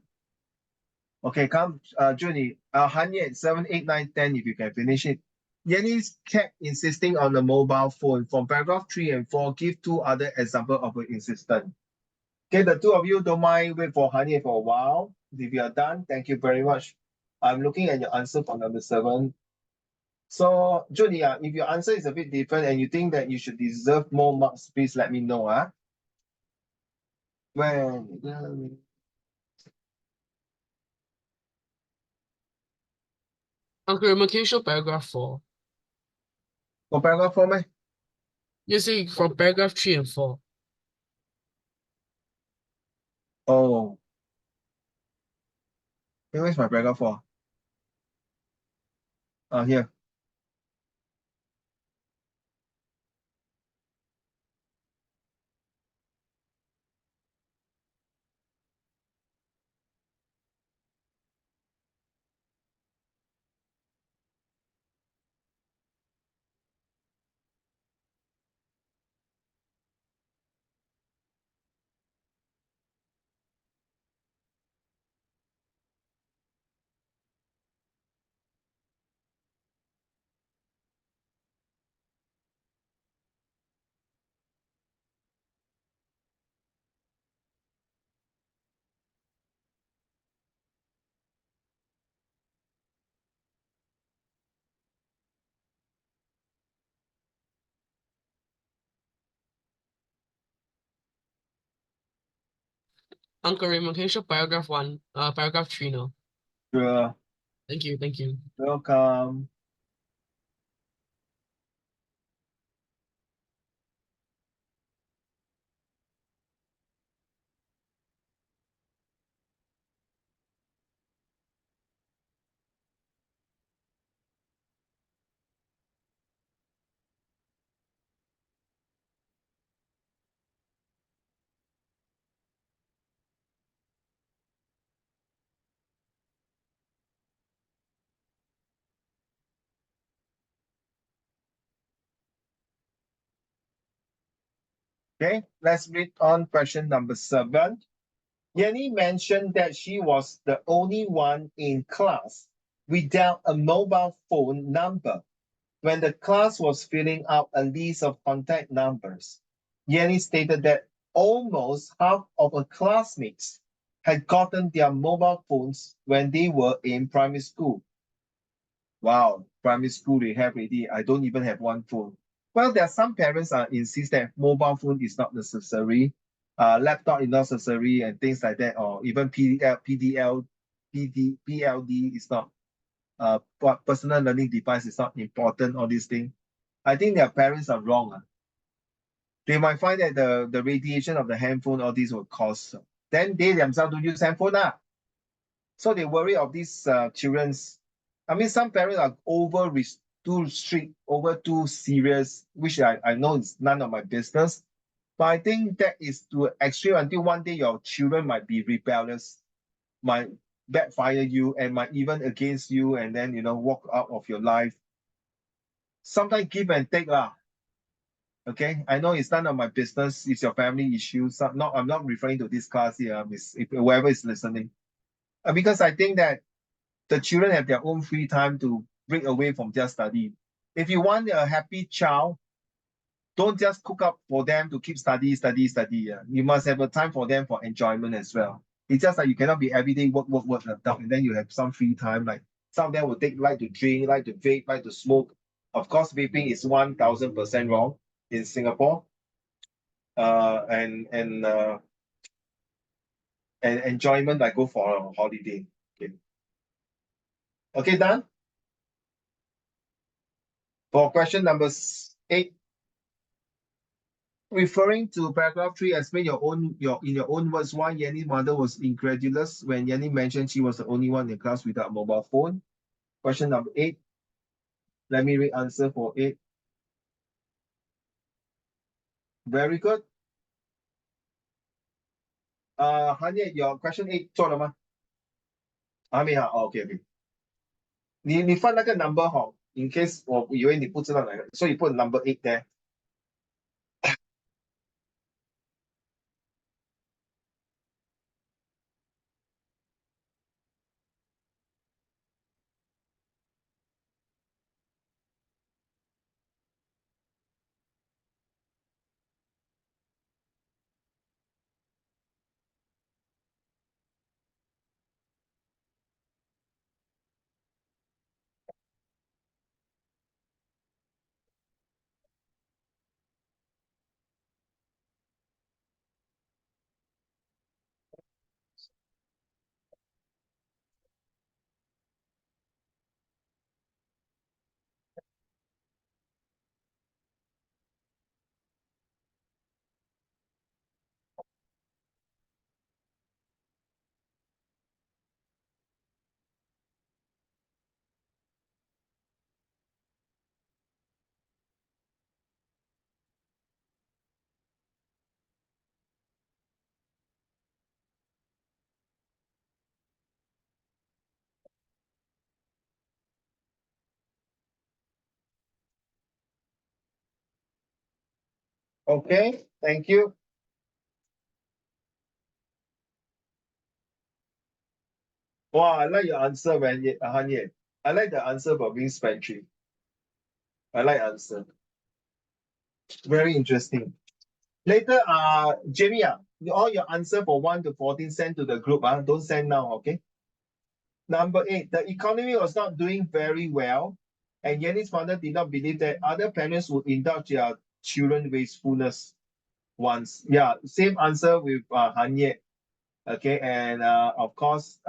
Okay, come, Junie, Hanye, 7, 8, 9, 10, if you can finish it. Yenny's kept insisting on the mobile phone. From paragraph 3 and 4, give 2 other examples of her insistence. Okay, the 2 of you don't mind wait for Hanye for a while. If you are done, thank you very much. I'm looking at your answer for number 7. So, Junie, if your answer is a bit different and you think that you should deserve more marks, please let me know. When Uncle Raymond, can you show paragraph 4? for paragraph 4, meh? You see from paragraph 3 and 4. Oh. Okay, where's my paragraph 4? Here. Uncle Raymond, can you show paragraph 1, paragraph 3 now? Sure. Thank you, thank you. Welcome. Okay, let's read on question number 7. Yenny mentioned that she was the only one in class without a mobile phone number when the class was filling out a list of contact numbers. Yenny stated that almost half of her classmates had gotten their mobile phones when they were in primary school. Wow, primary school they have already. I don't even have one phone. Well, there are some parents insist that mobile phone is not necessary, laptop is not necessary, and things like that, or even PLD is not, personal learning device is not important, all these things. I think their parents are wrong. They might find that the radiation of the handphone, all these will cause. Then they themselves don't use handphone. So they worry of these children's. I mean, some parents are too strict, over too serious, which I know is none of my business. But I think that is to extreme until one day your children might be rebellious, might backfire you, and might even against you, and then walk out of your life. Sometimes give and take lah. Okay, I know it's none of my business. It's your family issue. So I'm not referring to this class here. If whoever is listening, because I think that the children have their own free time to break away from their study. If you want a happy child, don't just cook up for them to keep study. You must have a time for them for enjoyment as well. It's just like you cannot be everyday work, and then you have some free time. Like some of them will like to drink, like to vape, like to smoke. Of course, vaping is 1000% wrong in Singapore. And enjoyment, like go for a holiday. Okay, done. For question number 8, referring to paragraph 3, explain in your own words why Yenny's mother was incredulous when Yenny mentioned she was the only one in class without a mobile phone. Question number 8. Let me read answer for 8. Very good. Hanye, your question 8 做了吗？还没啊，OK OK。你放那个 number 好 ，in case 我以为你不知道哪个，所以 put number 8 there。Okay, thank you. Wow, I like your answer, Hanye. I like the answer for being spendthrift. I like answer. Very interesting. Later, Jamie, all your answer for 1 to 14 send to the group. Don't send now, okay? Number 8, the economy was not doing very well, and Yenny's father did not believe that other parents would indulge their children wastefulness once. Yeah, same answer with Hanye. Okay, and of course,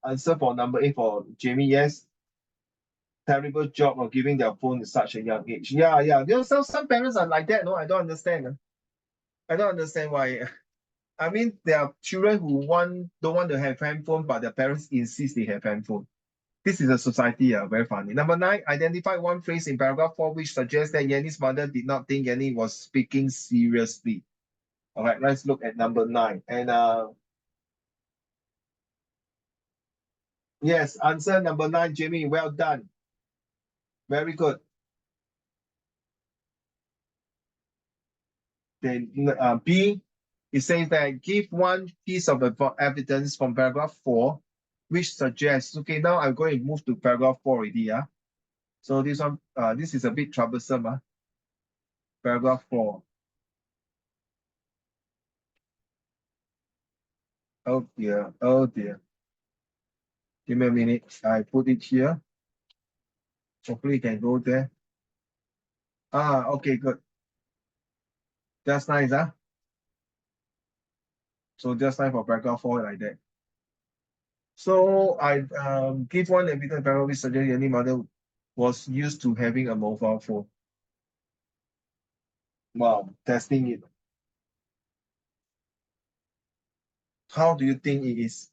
answer for number 8 for Jamie, yes. Terrible job of giving their phone at such a young age. Yeah. Some parents are like that. No, I don't understand. I don't understand why. I mean, there are children who don't want to have handphone, but their parents insist they have handphone. This is a society, very funny. Number 9, identify one phrase in paragraph 4 which suggests that Yenny's mother did not think Yenny was speaking seriously. All right, let's look at number 9. And yes, answer number 9, Jamie. Well done. Very good. Then B, it says that give one piece of evidence from paragraph 4, which suggests, okay, now I'm going to move to paragraph 4 already. Yeah. So this one, this is a bit troublesome. Paragraph 4. Oh dear, oh dear. Give me a minute. I put it here. Hopefully you can go there. Okay, good. That's nice, huh? So just nice for paragraph 4 like that. So I give one evidence paragraph which suggests any mother was used to having a mobile phone. Wow, testing it. How do you think it is?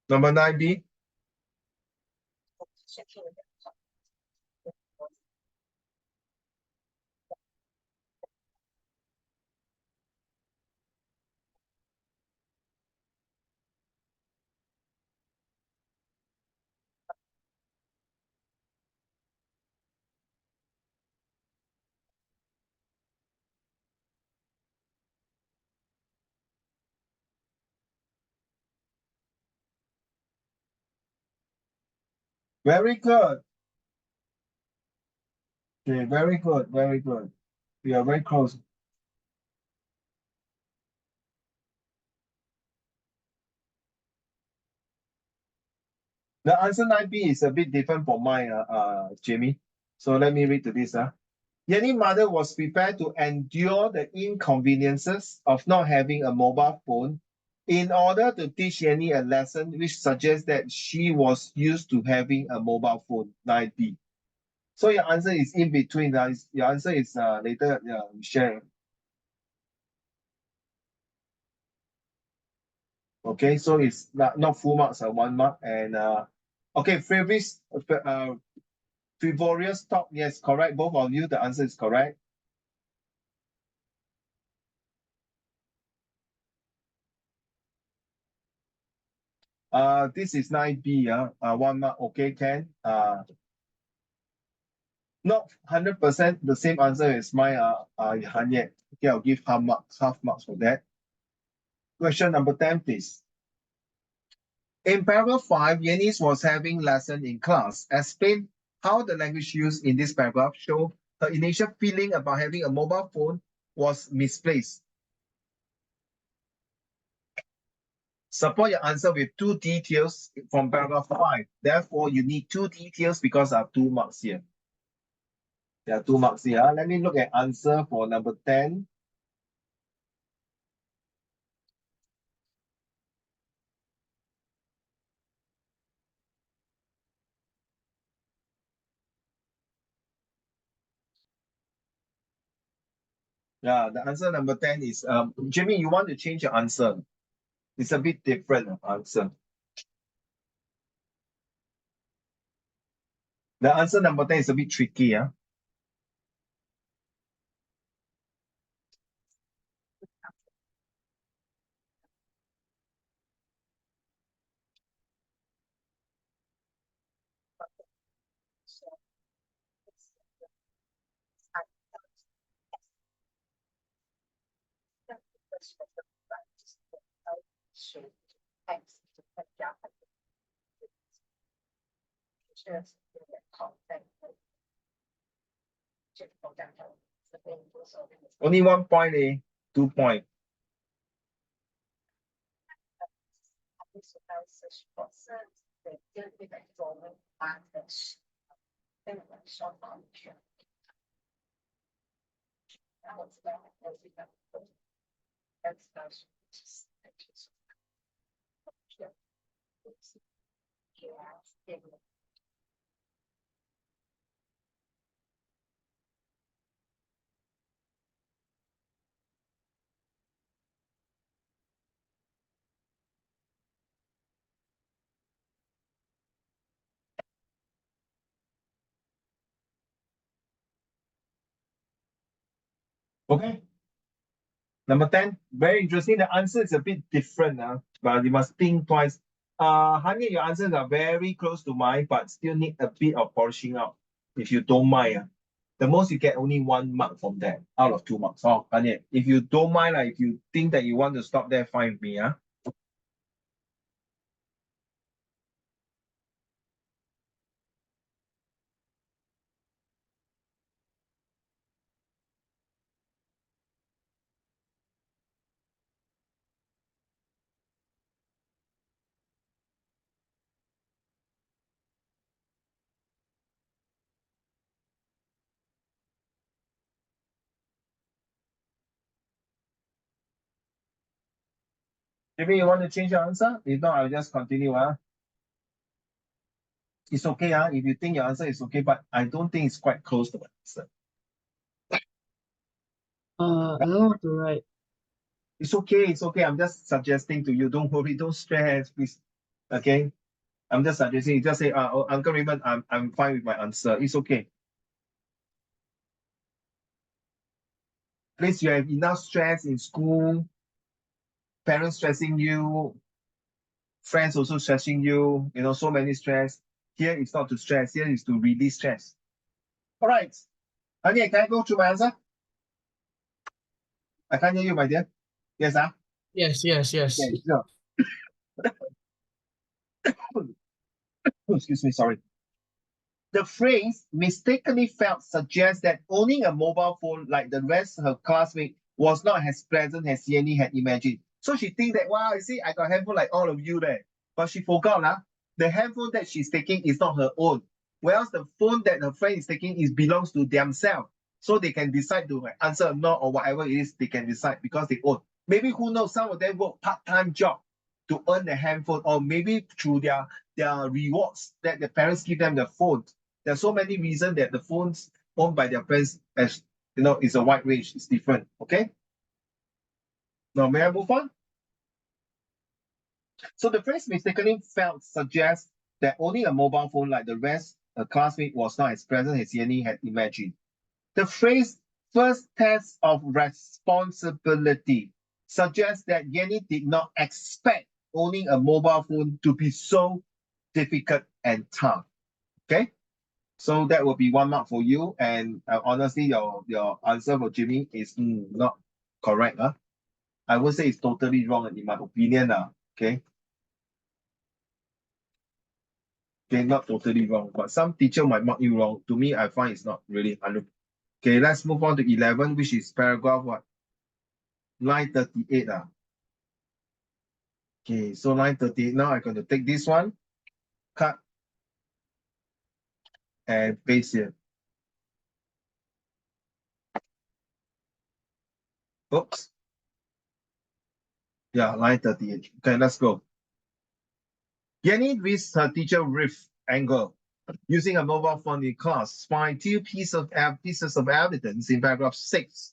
Number 9B. Very good. Okay, very good, very good. We are very close. The answer 9B is a bit different from mine, Jamie. So let me read to this. Yenny's mother was prepared to endure the inconveniences of not having a mobile phone in order to teach Yenny a lesson which suggests that she was used to having a mobile phone, 9B. So your answer is in between. Your answer is later share. Okay, so it's not full marks, 1 mark. And okay, frivolous talk, yes, correct. Both of you, the answer is correct. This is 9B, 1 mark. Okay, Ken. Not 100% the same answer as mine, Han Yet. Okay, I'll give half marks for that. Question number 10, please. In paragraph 5, Yenis was having lesson in class. Explain how the language used in this paragraph show her initial feeling about having a mobile phone was misplaced. Support your answer with 2 details from paragraph 5. Therefore, you need 2 details because I have 2 marks here. There are 2 marks here. Let me look at answer for number 10. Yeah, the answer number 10 is, Jimmy, you want to change your answer. It's a bit different answer. The answer number 10 is a bit tricky. Yeah. Only 1 point, 2 point. Okay. Number 10, very interesting. The answer is a bit different, but you must think twice. Honey, your answers are very close to mine, but still need a bit of polishing out, if you don't mind. The most you get only 1 mark from that out of 2 marks. Oh, Honey, if you don't mind, if you think that you want to stop there, fine with me. Maybe you want to change your answer? If not, I'll just continue. It's okay. If you think your answer is okay, but I don't think it's quite close to my answer. I don't want to write. It's okay. It's okay. I'm just suggesting to you. Don't worry. Don't stress, please. Okay. I'm just suggesting. You just say, Uncle Raymond, I'm fine with my answer. It's okay. Please, you have enough stress in school. Parents stressing you. Friends also stressing you. So many stress. Here it's not to stress. Here is to release stress. All right. Okay, can I go through my answer? I can't hear you, my dear. Yes, Yes, yes, yes. Okay, sure. Excuse me, sorry. The phrase mistakenly felt suggests that owning a mobile phone like the rest of her classmates was not as pleasant as Yenny had imagined. So she thinks that, wow, you see, I got a handphone like all of you there. But she forgot, the handphone that she's taking is not her own. Whereas the phone that her friend is taking belongs to themselves. So they can decide to answer or not, or whatever it is, they can decide because they own. Maybe who knows, some of them work part-time job to earn the handphone, or maybe through their rewards that the parents give them the phone. There are so many reasons that the phones owned by their parents, as is a wide range, it's different. Okay. Now, may I move on? So the phrase mistakenly felt suggests that owning a mobile phone like the rest, a classmate was not as present as Yenny had imagined. The phrase first test of responsibility suggests that Yenny did not expect owning a mobile phone to be so difficult and tough. Okay. So that will be 1 mark for you. And honestly, your answer for Jimmy is not correct. I would say it's totally wrong in my opinion. Okay. Okay, not totally wrong, but some teacher might mark you wrong. To me, I find it's not really 100. Okay, let's move on to 11, which is paragraph what? Line 38. Okay, so line 38. Now I'm going to take this one, cut, and paste here. Oops. Yeah, line 38. Okay, let's go. Yenny reads her teacher with anger. Using a mobile phone in class, find two pieces of evidence in paragraph 6,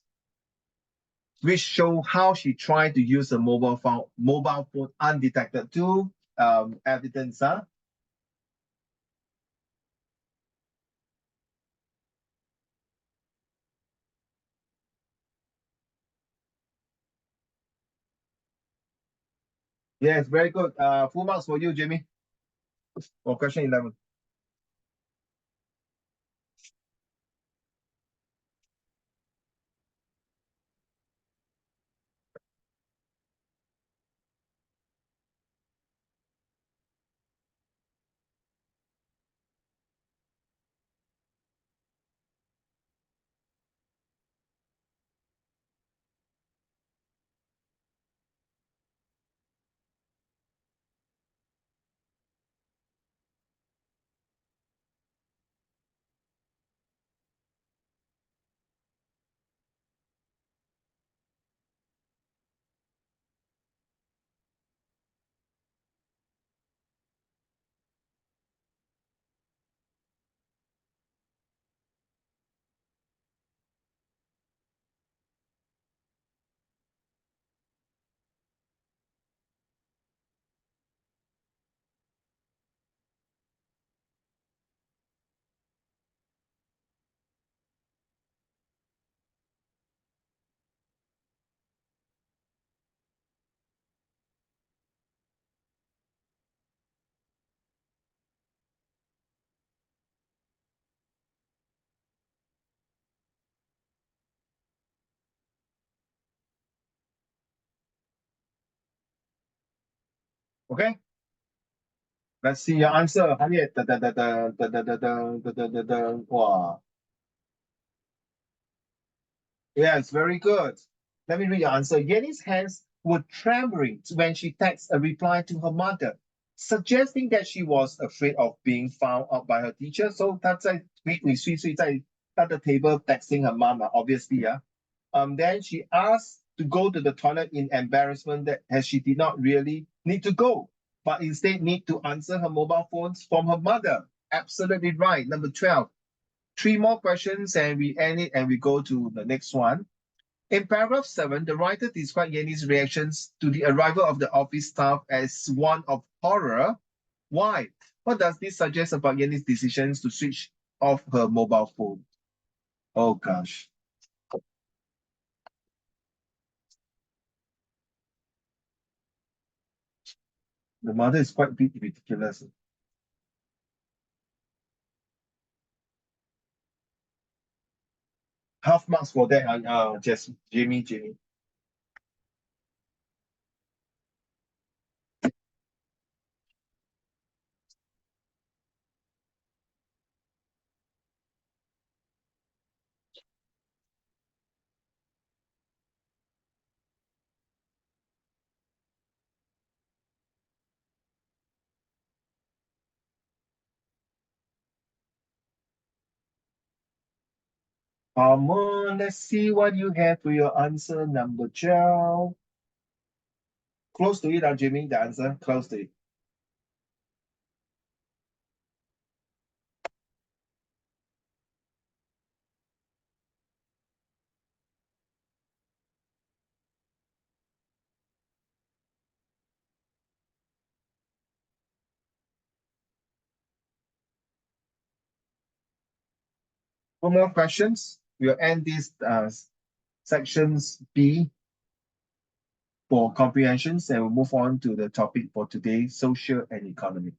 which show how she tried to use a mobile phone undetected. Two evidence. Yes, very good. Full marks for you, Jimmy. For question 11. Okay. Let's see your answer. Wow. Yes, very good. Let me read your answer. Yenny's hands were trembling when she texted a reply to her mother, suggesting that she was afraid of being found out by her teacher. So 她在睡在她的 table texting her mom, obviously, yeah. Then she asked to go to the toilet in embarrassment that as she did not really need to go, but instead need to answer her mobile phones from her mother. Absolutely right. Number 12. Three more questions and we end it and we go to the next one. In paragraph 7, the writer described Yenny's reactions to the arrival of the office staff as one of horror. Why? What does this suggest about Yenny's decisions to switch off her mobile phone? Oh gosh. The mother is quite ridiculous. Half marks for that, just Jamie. Come on, let's see what you have for your answer, number 12. Close to it, Jimmy, the answer. Close to it. One more questions. We'll end this sections B for comprehensions and we'll move on to the topic for today, social and economic.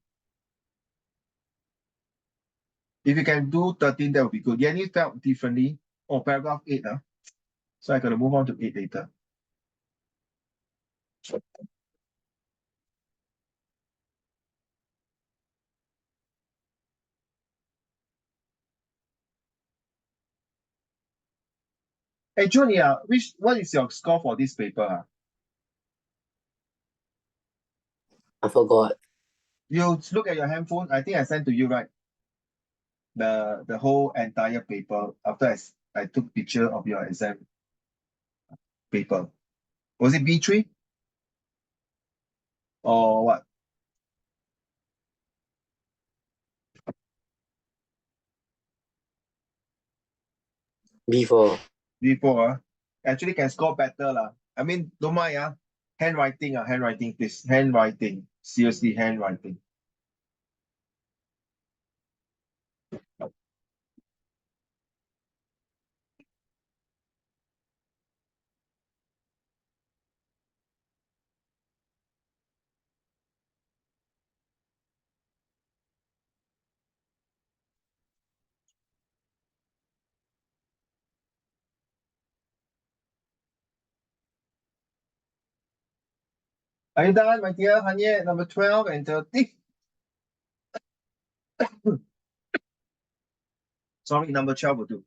If you can do 13, that would be good. Yenny felt differently. Oh, paragraph 8. So I gotta move on to 8 later. Hey, Junior, what is your score for this paper? I forgot. You look at your handphone. I think I sent to you, right? The whole entire paper after I took picture of your exam paper. Was it B3? Or what? B4. B4, actually can score better lah. I mean, don't mind, handwriting, please. Handwriting. Seriously, handwriting. Are you done, my dear Hanye? Number 12 and 13. Sorry, number 12 will do.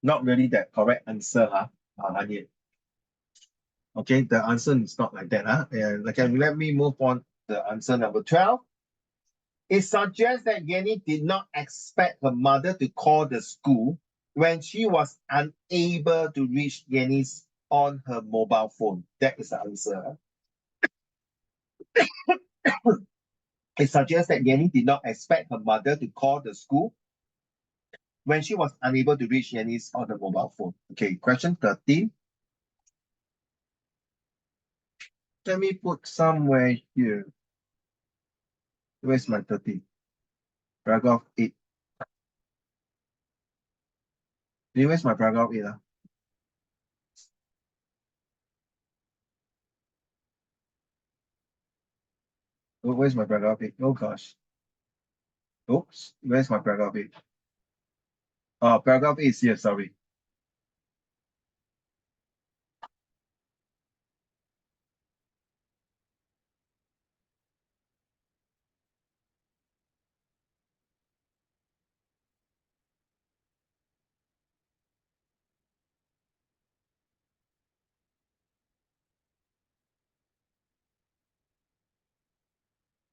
Not really that correct answer, Hanye. Okay, the answer is not like that, And let me move on to answer number 12. It suggests that Yenny did not expect her mother to call the school when she was unable to reach Yenny's on her mobile phone. That is the answer. It suggests that Yenny did not expect her mother to call the school when she was unable to reach Yenny's on the mobile phone. Okay, question 13. Let me put somewhere here. Where's my 13? Paragraph 8. Where's my paragraph 8? Where's my paragraph 8? Oh gosh. Oops, where's my paragraph 8? Paragraph 8 is here, sorry.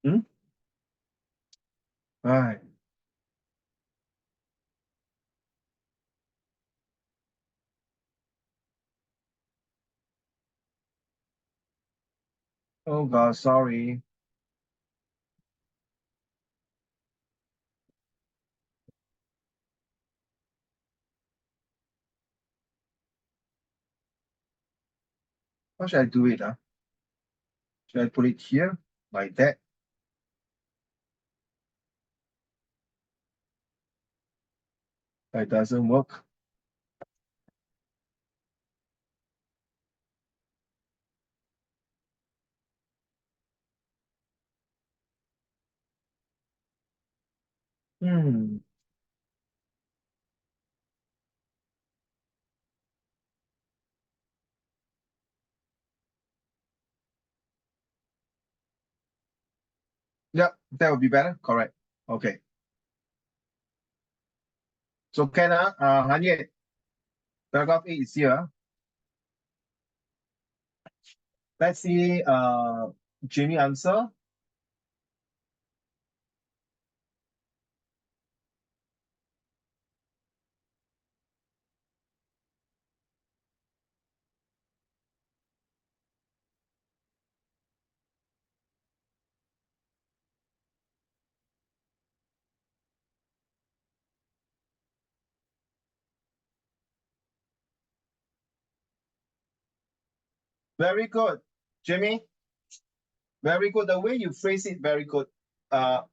Hmm? Right. Oh God, sorry. How should I do it? Should I put it here like that? That doesn't work. Hmm. Yeah, that would be better. Correct. Okay. So can Hanye, paragraph 8 is here. Let's see Jimmy answer. Very good. Jimmy, very good. The way you phrase it, very good.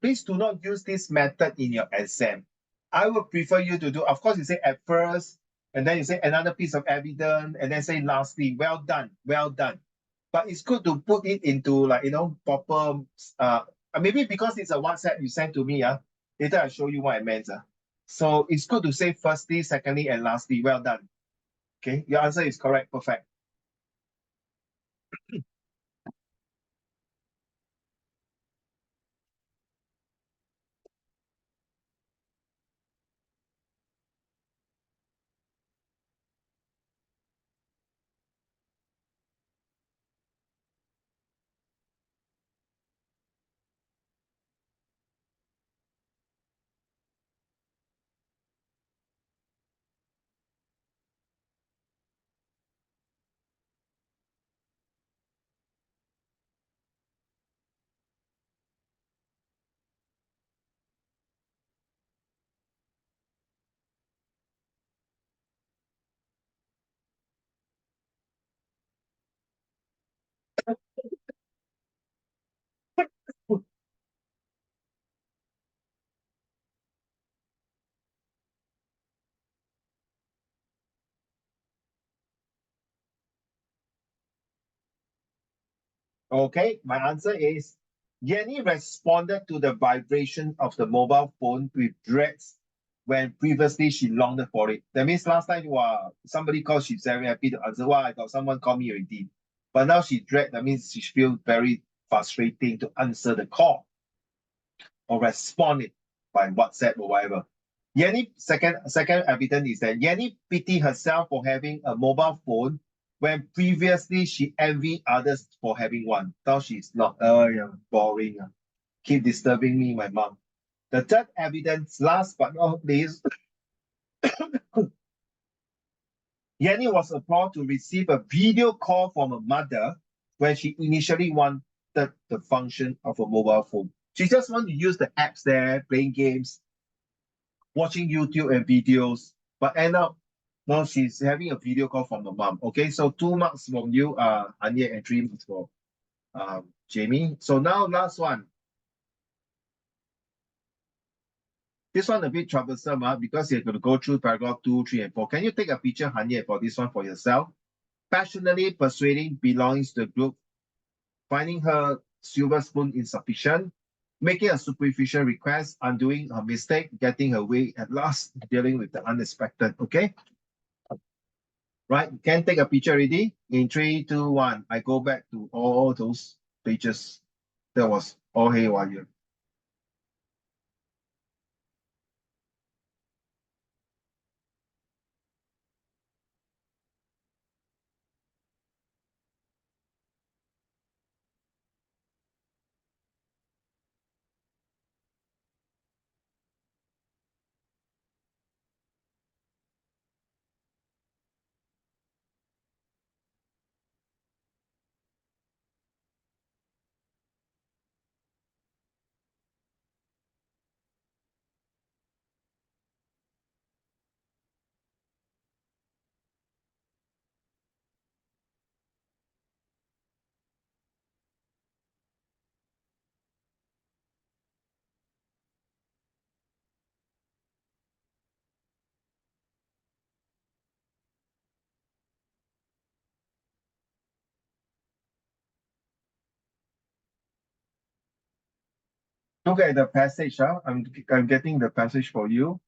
Please do not use this method in your exam. I would prefer you to do, of course, you say at first, and then you say another piece of evidence, and then say lastly, well done, well done. But it's good to put it into like, proper, maybe because it's a WhatsApp you sent to me, later I show you what I meant. So it's good to say firstly, secondly, and lastly, well done. Okay, your answer is correct, perfect. Okay, my answer is Yenny responded to the vibration of the mobile phone with dreads when previously she longed for it. That means last time, wow, somebody called, she's very happy to answer. Wow, I got someone call me already. But now she dread, that means she feels very frustrating to answer the call or respond it by WhatsApp or whatever. Yenny, second evidence is that Yenny pity herself for having a mobile phone when previously she envied others for having one. Now she's not. Oh, yeah, boring. Keep disturbing me, my mom. The third evidence, last but not least, Yenny was appalled to receive a video call from her mother when she initially wanted the function of a mobile phone. She just wanted to use the apps there, playing games, watching YouTube and videos, but end up now she's having a video call from the mom. Okay, so 2 marks from you, Anya, and 3 marks for Jamie. So now last one. This one a bit troublesome, because you're going to go through paragraph 2, 3, and 4. Can you take a picture, Hanya, for this one for yourself? Passionately persuading belongings to the group, finding her silver spoon insufficient, making a superficial request, undoing her mistake, getting her way at last, dealing with the unexpected. Okay. Right, can take a picture already. In 3, 2, 1, I go back to all those pages. That was all haywire. Look at the passage. I'm getting the passage for you.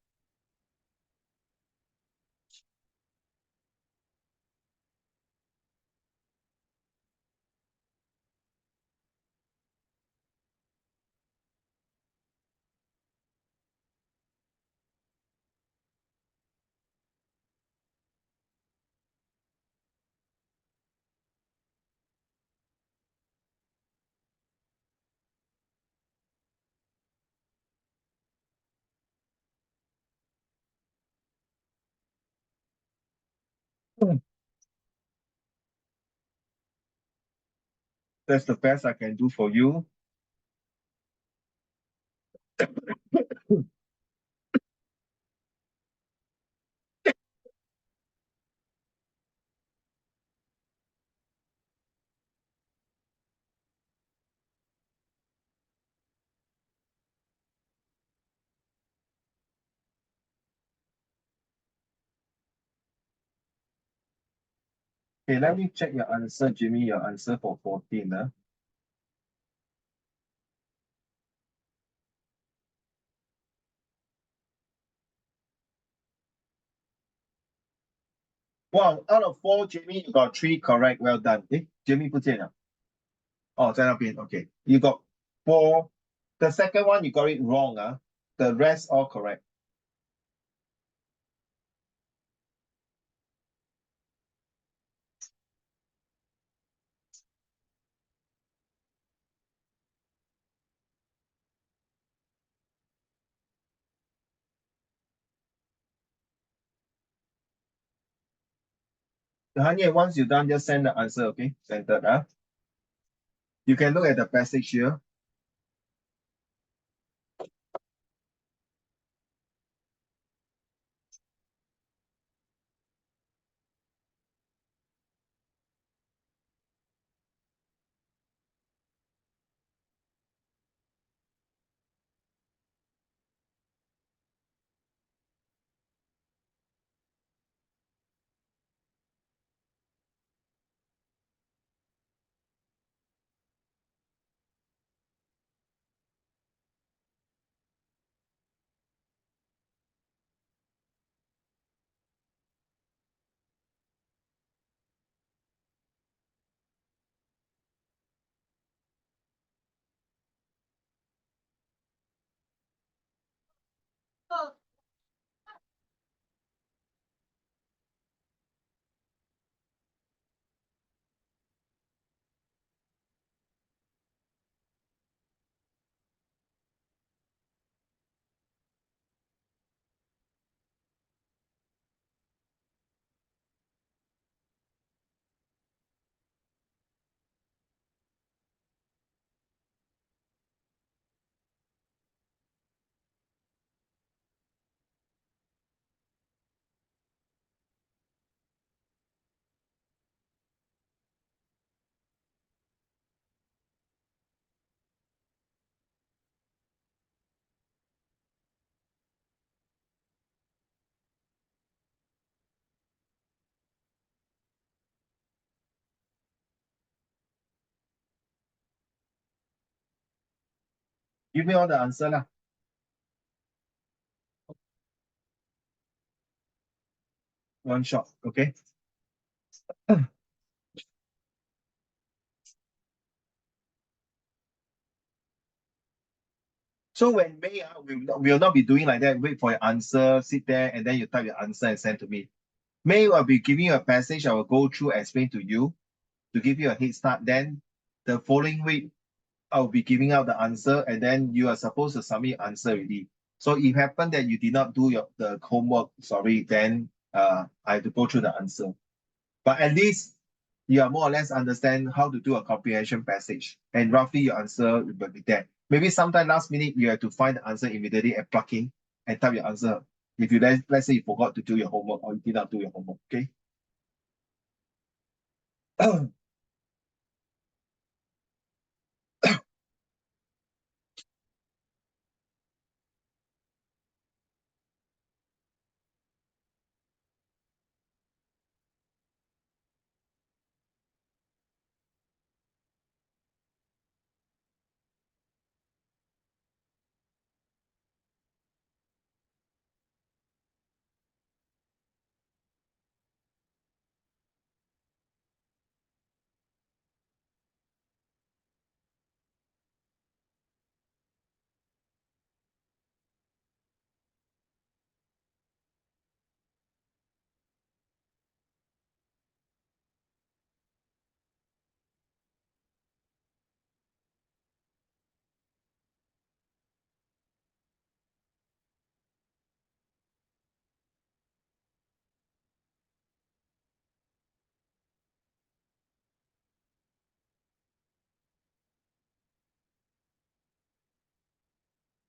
That's the best I can do for you. Okay, let me check your answer, Jimmy. Your answer for 14. Wow, out of 4, Jimmy, you got 3 correct. Well done. Jimmy 不见了. Oh, 在那边. Okay. You got 4. The second one, you got it wrong. The rest all correct. Hanya, once you're done, just send the answer, okay? Centered. You can look at the passage here. Give me all the answer lah. One shot, okay? So when May, we'll not be doing like that, wait for your answer, sit there, and then you type your answer and send to me. May will be giving you a passage, I will go through, explain to you, to give you a head start. Then the following week, I'll be giving out the answer, and then you are supposed to submit answer already. So if happen that you did not do the homework, sorry, then I have to go through the answer. But at least you are more or less understand how to do a comprehension passage, and roughly your answer will be there. Maybe sometime last minute you have to find the answer immediately and plug in and type your answer. If you let's say you forgot to do your homework or you did not do your homework, okay?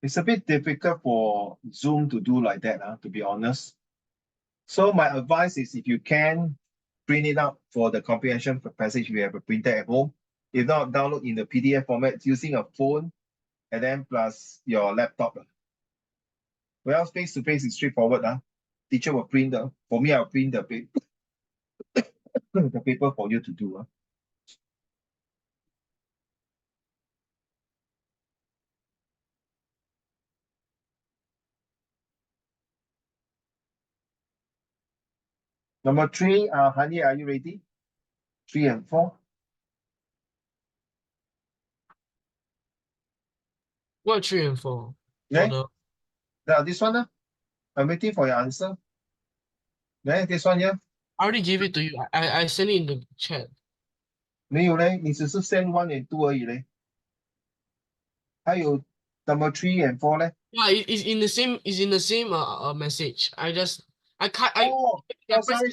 It's a bit difficult for Zoom to do like that, to be honest. So my advice is if you can, print it out for the comprehension passage, we have a printer at home. If not, download in the PDF format using a phone and then plus your laptop. Well, face-to-face is straightforward. Teacher will print for me, I'll print the paper, the paper for you to do. Number 3, Hani, are you ready? 3 and 4. What 3 and 4? Okay. For Now this one, I'm waiting for your answer. This one here. I already gave it to you. I sent it in the chat. 没有嘞，你只是 send 1 and 2而已嘞。还有 number 3 and 4 嘞。Yeah, it's in the same. It's in the same message. I can't. Oh, I sorry.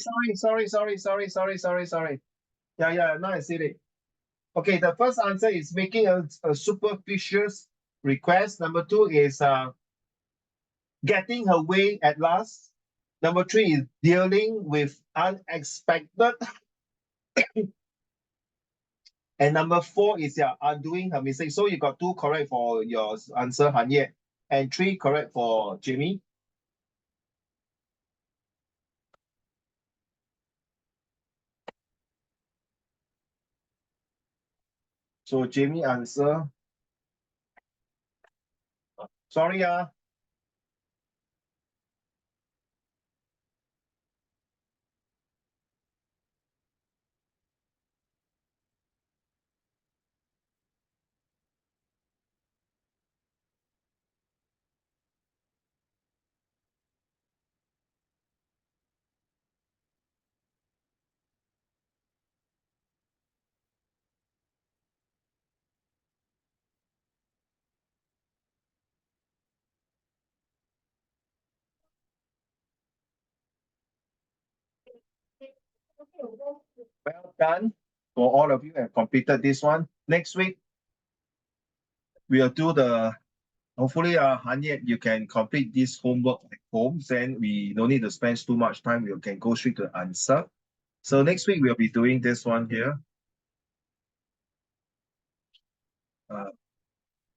Yeah, now I see it. Okay, the first answer is making a superficious request. Number 2 is getting her way at last. Number 3 is dealing with unexpected. And number 4 is undoing her mistake. So you got 2 correct for your answer, Han Ye, and 3 correct for Jimmy. So Jamie answer. Sorry, Well done for all of you have completed this one. Next week, we'll do hopefully, Han Ye, you can complete this homework at home. Then we don't need to spend too much time. We can go straight to the answer. So next week, we'll be doing this one here.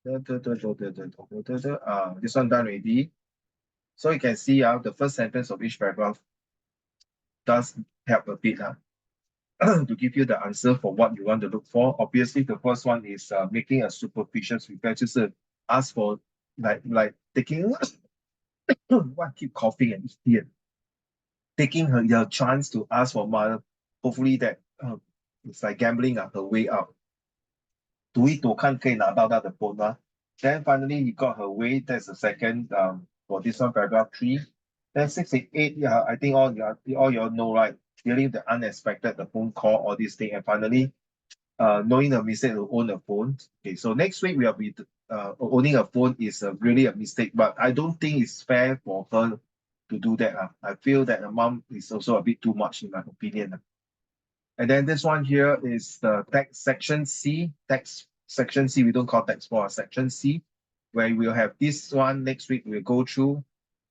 This one done already. So you can see the first sentence of each paragraph does help a bit to give you the answer for what you want to look for. Obviously, the first one is making a superficial request, 就是 ask for like taking what keep coughing and eating, taking your chance to ask for mother. Hopefully that it's like gambling her way out. 赌一赌看可以拿到他的 phone. Then finally he got her way. That's the second for this one, paragraph 3. Then 68, yeah, I think all you all know, right? Dealing the unexpected, the phone call, all these things, and finally knowing the mistake to own a phone. Okay, so next week we'll be owning a phone is really a mistake, but I don't think it's fair for her to do that. I feel that the mom is also a bit too much in my opinion. And then this one here is the text section C. Text section C, we don't call text for section C, where we'll have this one next week. We'll go through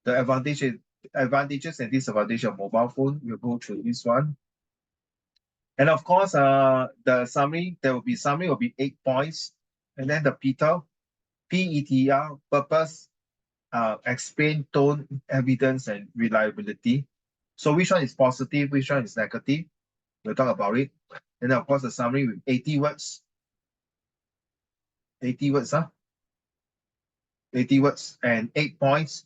the advantages and disadvantages of mobile phone. We'll go through this one. And of course, the summary, summary will be 8 points. And then the PETR, PETR, purpose, explain, tone, evidence, and reliability. So which one is positive, which one is negative? We'll talk about it. And then of course the summary with 80 words. 80 words, 80 words and 8 points.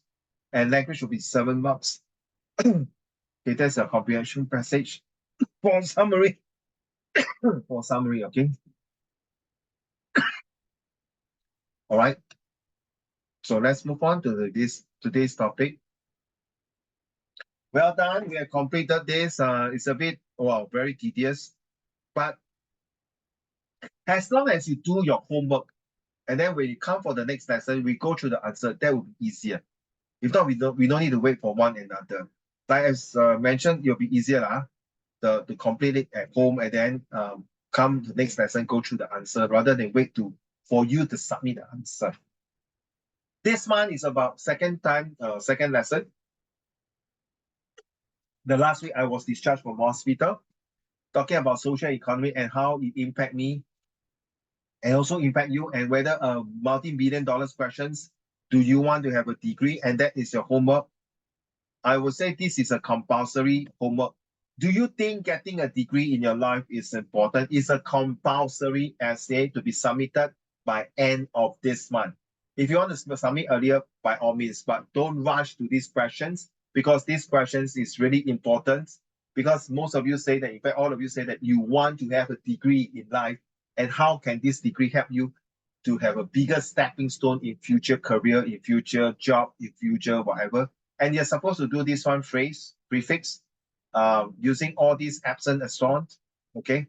And language will be 7 marks. Okay, that's a comprehension passage. For summary. For summary, okay. All right. So let's move on to today's topic. Well done. We have completed this. It's a bit, very tedious. But as long as you do your homework, and then when you come for the next lesson, we go through the answer, that will be easier. If not, we don't need to wait for one another. Like as mentioned, it'll be easier to complete it at home and then come the next lesson, go through the answer rather than wait for you to submit the answer. This one is about second lesson. The last week I was discharged from hospital, talking about social economy and how it impact me and also impact you, and whether multi-billion dollars questions, do you want to have a degree? And that is your homework. I would say this is a compulsory homework. Do you think getting a degree in your life is important? It's a compulsory essay to be submitted by end of this month. If you want to submit earlier, by all means, but don't rush to these questions, because these questions is really important, because most of you say that, in fact, all of you say that you want to have a degree in life, and how can this degree help you to have a bigger stepping stone in future career, in future job, in future whatever. And you're supposed to do this one phrase, prefix, using all these absent and so on, okay?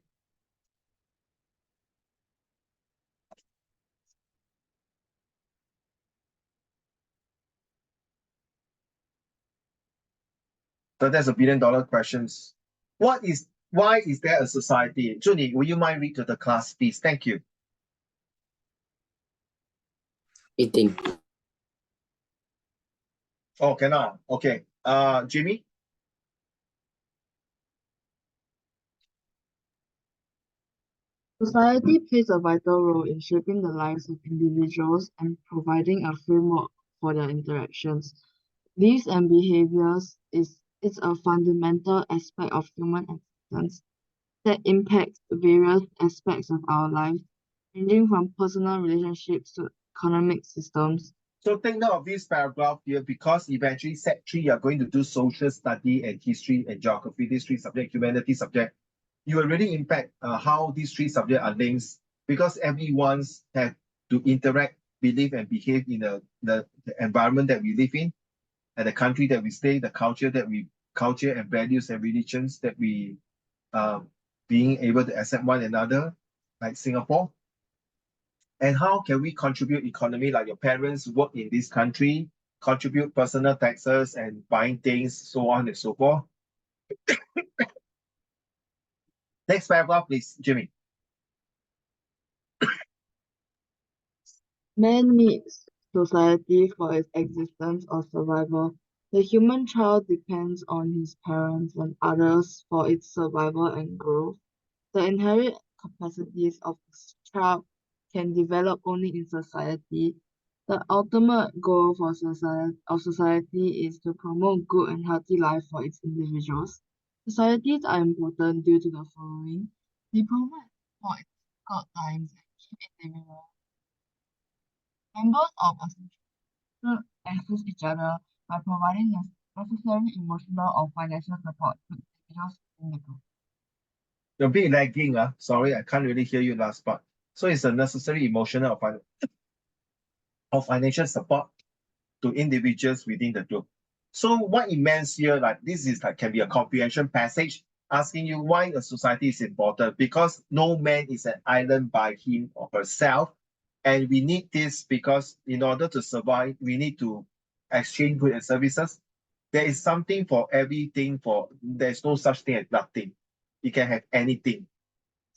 So that's a billion-dollar questions. Why is there a society? Junie, will you mind read to the class, please? Thank you. Eating. Oh, cannot. Okay. Jimmy? Society plays a vital role in shaping the lives of individuals and providing a framework for their interactions. Beliefs and behaviors is a fundamental aspect of human existence that impacts various aspects of our lives, ranging from personal relationships to economic systems. So take note of this paragraph here, because eventually set 3, you're going to do social study and history and geography, these 3 subjects, humanity subject. You will really impact how these 3 subjects are linked, because everyone's have to interact, believe, and behave in the environment that we live in, and the country that we stay, the culture and values and religions that we being able to accept one another, like Singapore. And how can we contribute economy, like your parents work in this country, contribute personal taxes and buying things, so on and so forth. Next paragraph, please, Jimmy. Man needs society for its existence or survival. The human child depends on his parents and others for its survival and growth. The inherent capacities of the child can develop only in society. The ultimate goal for society is to promote good and healthy life for its individuals. Societies are important due to the following. They provide for its guidelines and keep individuals. Members of a should assist each other by providing necessary emotional or financial support to individuals in the group. You're a bit lagging. Sorry, I can't really hear you last part. So it's a necessary emotional or financial support to individuals within the group. So what it means here, like this is like can be a comprehension passage asking you why a society is important, because no man is an island by him or herself. And we need this because in order to survive, we need to exchange goods and services. There is something for everything, there's no such thing as nothing. You can have anything,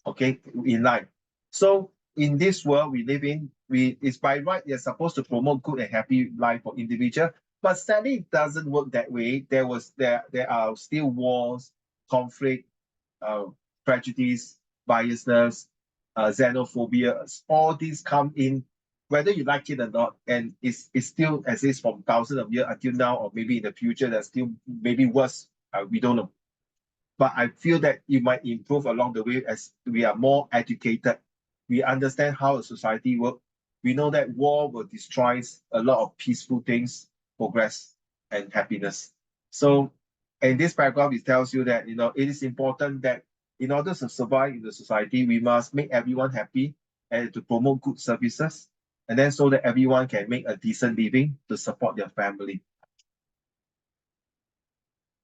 okay, in life. So in this world we live in, it's by right they're supposed to promote good and happy life for individual, but sadly it doesn't work that way. There are still wars, conflict, uh, prejudice, biasness, xenophobia. All these come in whether you like it or not, and it's still exists from thousands of years until now, or maybe in the future that's still maybe worse. We don't know. But I feel that it might improve along the way as we are more educated. We understand how a society works. We know that war will destroy a lot of peaceful things, progress, and happiness. So, in this paragraph, it tells you that it is important that in order to survive in the society, we must make everyone happy and to promote good services, and then so that everyone can make a decent living to support their family.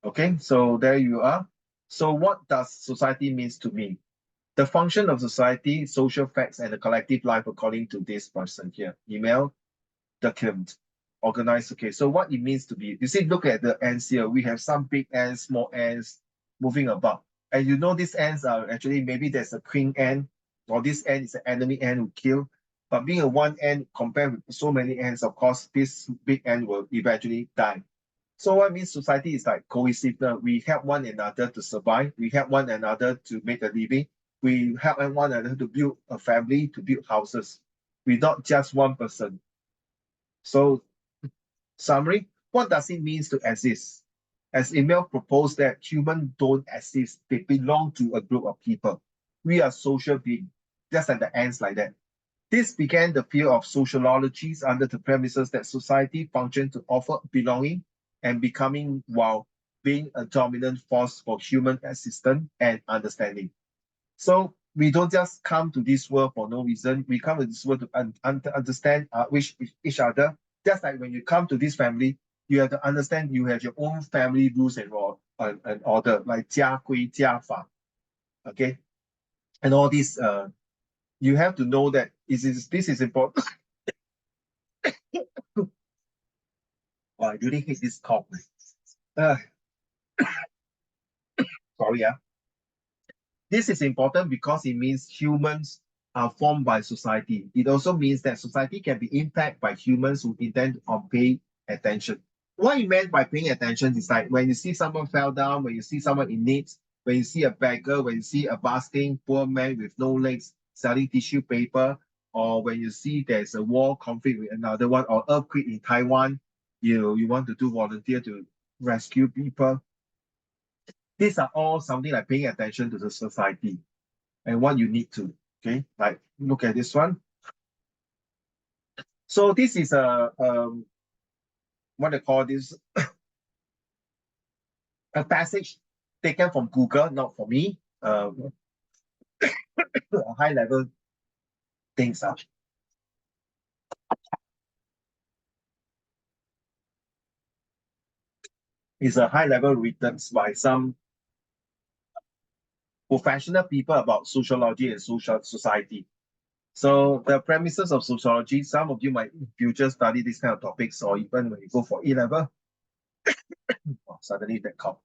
Okay, so there you are. So what does society means to me? The function of society, social facts, and the collective life according to this person here. Email, document, organized. Okay, so what it means to be, you see, look at the ants here. We have some big ants, small ants moving about. And these ants are actually, maybe there's a queen ant, or this ant is an enemy ant who kill. But being a one ant compared with so many ants, of course, this big ant will eventually die. So what means society is like cohesive. We help one another to survive. We help one another to make a living. We help one another to build a family, to build houses. We're not just one person. So summary, what does it mean to exist? As Emil proposed that humans don't exist, they belong to a group of people. We are social beings, just like the ants like that. This began the field of sociologies under the premises that society functions to offer belonging and becoming while being a dominant force for human existence and understanding. So we don't just come to this world for no reason. We come to this world to understand each other. Just like when you come to this family, you have to understand you have your own family rules and order, like 家规家法, okay, and all these. You have to know that this is important. Oh, I really hate this cough. Sorry. This is important because it means humans are formed by society. It also means that society can be impacted by humans who intend on paying attention. What it meant by paying attention is like when you see someone fell down, when you see someone in need, when you see a beggar, when you see a basking poor man with no legs selling tissue paper, or when you see there's a war conflict with another one, or earthquake in Taiwan, you want to do volunteer to rescue people. These are all something like paying attention to the society and what you need to, okay? Like look at this one. So this is what they call this, a passage taken from Google, not for me. A high level things are. It's a high level written by some professional people about sociology and social society. So the premises of sociology, some of you might in future study these kind of topics, or even when you go for E-level. Oh, suddenly that cough.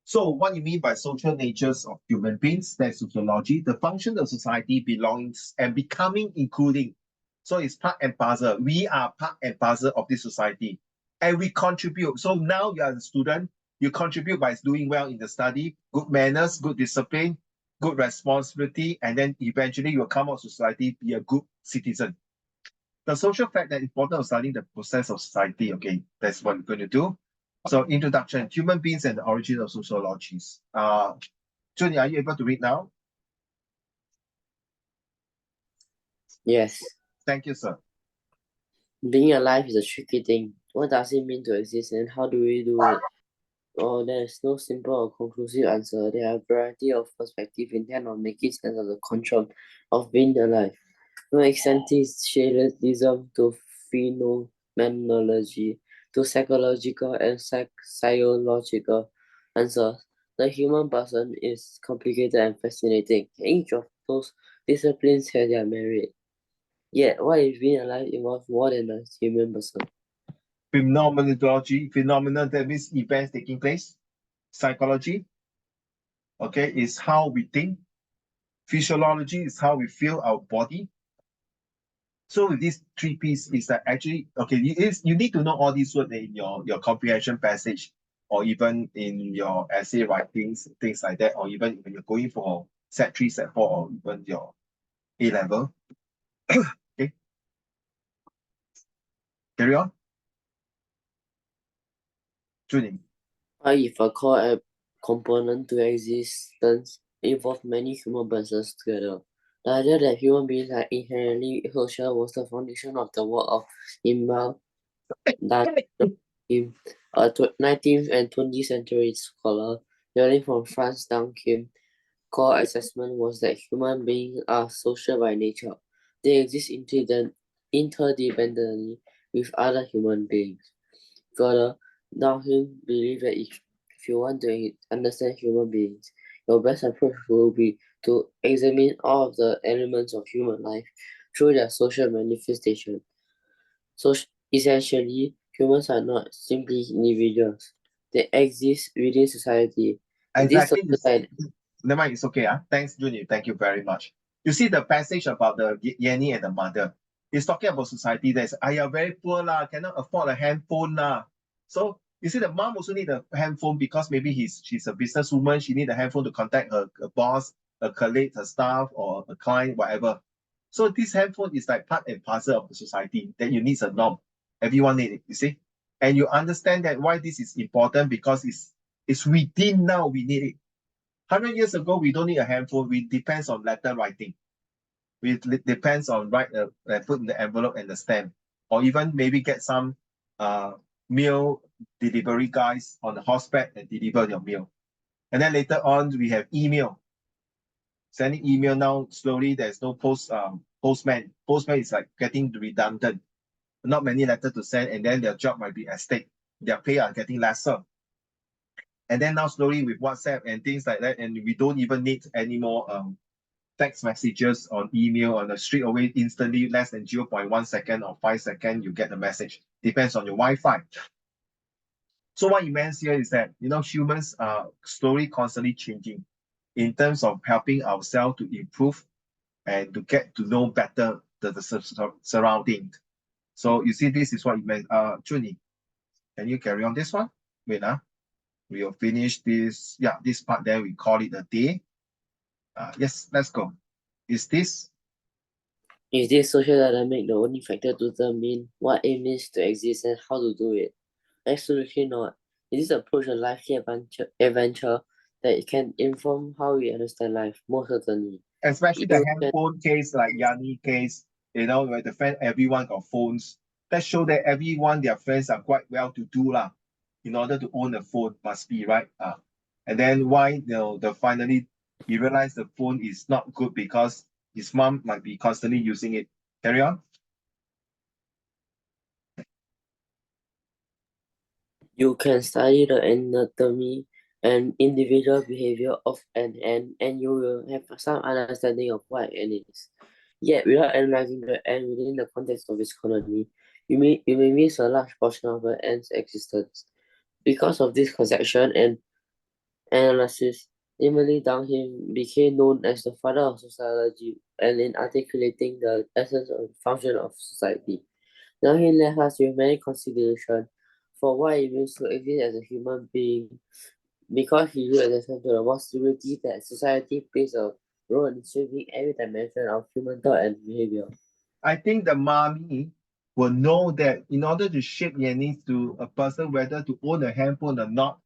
So what you mean by social natures of human beings, that's sociology, the function of society, belongings, and becoming, including. So it's part and parcel. We are part and parcel of this society. And we contribute. So now you are a student, you contribute by doing well in the study, good manners, good discipline, good responsibility, and then eventually you will come out of society, be a good citizen. The social fact that important of studying the process of society, okay, that's what we're going to do. So introduction, human beings and the origin of sociologies. Junior, are you able to read now? Yes. Thank you, sir. Being alive is a tricky thing. What does it mean to exist and how do we do it? Oh, there is no simple or conclusive answer. There are a variety of perspectives intent on making sense of the concept of being alive. From existentialism to phenomenology to psychological and sociological answers, the human person is complicated and fascinating. Each of those disciplines has their merit. Yet, what if being alive involves more than a human person? Phenomenology, phenomenon, that means events taking place. Psychology, okay, is how we think. Physiology is how we feel our body. So with these three P's is that actually, okay, you need to know all these words in your comprehension passage or even in your essay writings, things like that, or even when you're going for set 3, set 4, or even your A level. Okay, carry on. Junie. If a core component to existence involves many human persons together, the idea that human beings are inherently social was the foundation of the work of Immanuel Kim, a 19th and 20th century scholar hailing from France. Down Kim core assessment was that human beings are social by nature. They exist interdependently with other human beings. Further, Downhill believed that if you want to understand human beings, your best approach will be to examine all of the elements of human life through their social manifestation. So essentially, humans are not simply individuals. They exist within society. This Exactly. society, Never mind, it's okay. Thanks, Junie. Thank you very much. You see the passage about the Yanni and the mother. It's talking about society that's, you're very poor lah, cannot afford a handphone lah. So you see the mom also need a handphone because maybe she's a businesswoman. She need a handphone to contact her boss, her colleague, her staff, or a client, whatever. So this handphone is like part and parcel of the society that you need a norm. Everyone need it, you see? And you understand that why this is important because it's within now we need it. 100 years ago, we don't need a handphone. We depends on letter writing. We depends on put in the envelope and the stamp, or even maybe get some mail delivery guys on the horseback and deliver your mail. And then later on, we have email. Sending email now slowly. There's no postman. Postman is like getting redundant. Not many letters to send, and then their job might be at stake. Their pay are getting lesser. And then now slowly with WhatsApp and things like that, and we don't even need any more text messages on email on the straight away instantly, less than 0.1 second or 5 seconds, you get the message. Depends on your Wi-Fi. So what it means here is that, humans are slowly constantly changing in terms of helping ourselves to improve and to get to know better the surrounding. So you see, this is what it meant. Junie, can you carry on this one? Wait, we'll finish this. Yeah, this part there, we call it a day. Yes, let's go. Is this social dynamic the only factor to determine what it means to exist and how to do it? Absolutely not. It is approach a lively adventure that can inform how we understand life, most certainly. especially the You can, handphone case, like Yanni case, where the friend, everyone got phones. That show that everyone, their friends are quite well to do lah. In order to own a phone, must be right. And then why the finally he realized the phone is not good because his mom might be constantly using it. Carry on. you can study the anatomy and individual behavior of an ant and you will have some understanding of what an ant is. Yet, without analyzing the ant within the context of its colony, you may miss a large portion of the ant's existence. Because of this conception and analysis, Emily Dunham became known as the father of sociology and in articulating the essence and function of society. Dunham left us with many considerations for what it means to exist as a human being because he viewed as a the possibility that society plays a role in shaping every dimension of human thought and behavior. I think the mommy will know that in order to shape Yanni to a person, whether to own a handphone or not,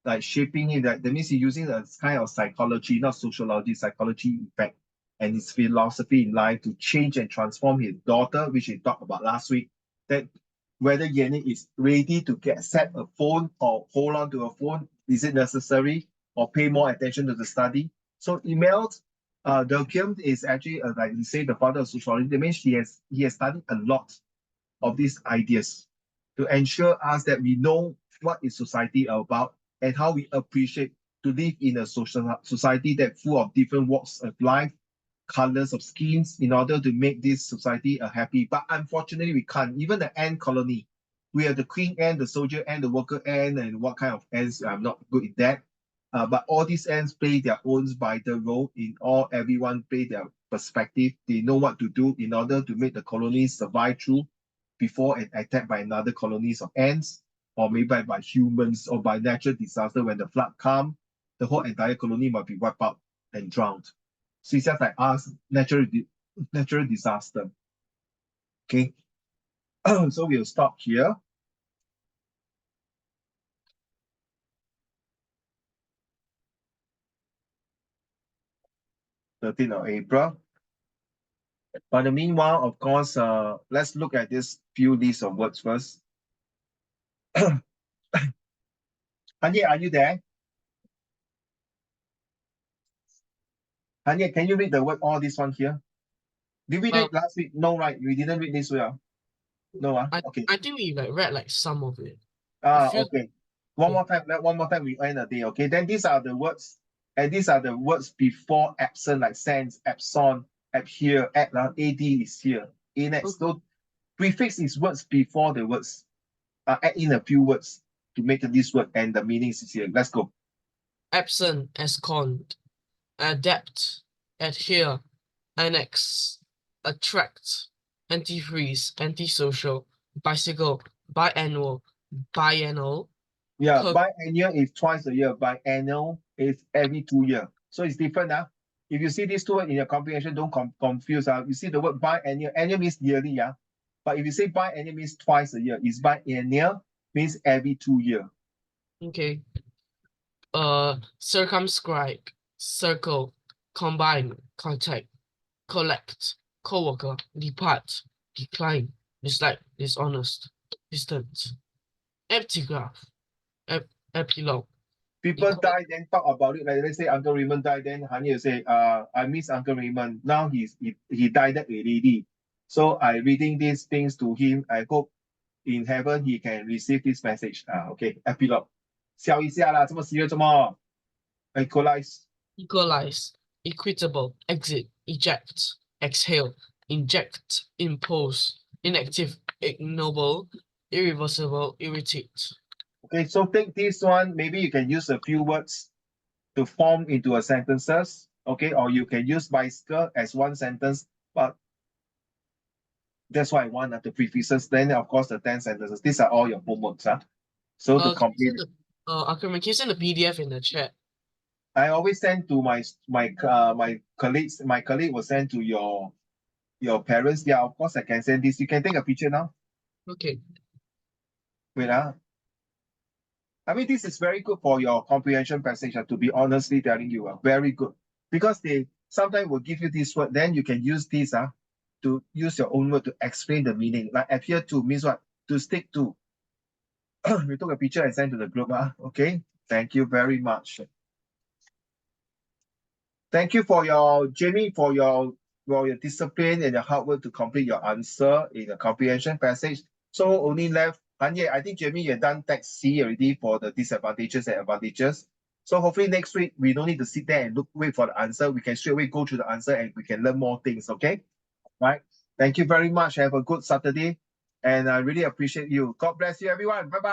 like shaping it, that means you're using a kind of psychology, not sociology, psychology effect. and his philosophy in life to change and transform his daughter, which he talked about last week, that whether Yannick is ready to set a phone or hold on to a phone, is it necessary, or pay more attention to the study? So emailed, the Kim is actually, like you say, the father of sociology. That means he has studied a lot of these ideas to ensure us that we know what is society about and how we appreciate to live in a society that full of different walks of life, colors of skins, in order to make this society a happy. But unfortunately, we can't. Even the ant colony, we have the queen ant, the soldier ant, the worker ant, and what kind of ants, I'm not good in that. But all these ants play their own vital role in all, everyone play their perspective. They know what to do in order to make the colonies survive through before an attack by another colonies of ants, or maybe by humans, or by natural disaster. When the flood come, the whole entire colony might be wiped out and drowned. So it's just like us, natural disaster. Okay, so we'll stop here. April 13th. But in the meanwhile, of course, let's look at this few lists of words first. Hanye, are you there? Hanye, can you read the word, all this one here? Did we read last week? No, right? We didn't read this well. No, okay. I think we read like some of it. Okay. One more time, we end the day. Okay. Then these are the words, and these are the words before absent, like sense, absent, adhere, ad is here. Annex. So prefix is words before the words. Add in a few words to make this word, and the meanings is here. Let's go. Absent, escond, adapt, adhere, annex, attract, antifreeze, antisocial, bicycle, biannual, biennial. Yeah, biennial is twice a year. Biennial is every 2 years. So it's different. If you see these two words in your comprehension, don't confuse. You see the word biennial. Annual means yearly. But if you say biennial means twice a year, it's biennial means every 2 years. Okay. Circumscribe, circle, combine, contact, collect, co-worker, depart, decline, dislike, dishonest, distance, epigraph, epilogue. People die, then talk about it. Like let's say Uncle Raymond died, then Hani will say, I miss Uncle Raymond. Now he died already. So I reading these things to him. I hope in heaven he can receive this message. Okay, epilogue. 笑一下啦，这么 serious 怎么 ？Equalize. Equalize, equitable, exit, eject, exhale, inject, impose, inactive, ignoble, irreversible, irritate. Okay, so take this one. Maybe you can use a few words to form into a sentences. Okay, or you can use bicycle as one sentence, but that's why I want the prefixes. Then of course the 10 sentences. These are all your homeworks. So to complete. Can you send the PDF in the chat? I always send to my colleagues. My colleague will send to your parents. Yeah, of course I can send this. You can take a picture now. Okay. Wait. I mean, this is very good for your comprehension passage. To be honestly telling you, very good, because they sometimes will give you this word. Then you can use this to use your own word to explain the meaning. Like adhere to means what? To stick to. We took a picture and sent to the group. Okay. Thank you very much. Thank you for Jamie, for your discipline and your hard work to complete your answer in the comprehension passage. So only left Hanye. I think Jamie, you've done text C already for the disadvantages and advantages. So hopefully next week we don't need to sit there and wait for the answer. We can straight away go through the answer and we can learn more things. Okay, right? Thank you very much. Have a good Saturday, and I really appreciate you. God bless you, everyone. Bye bye.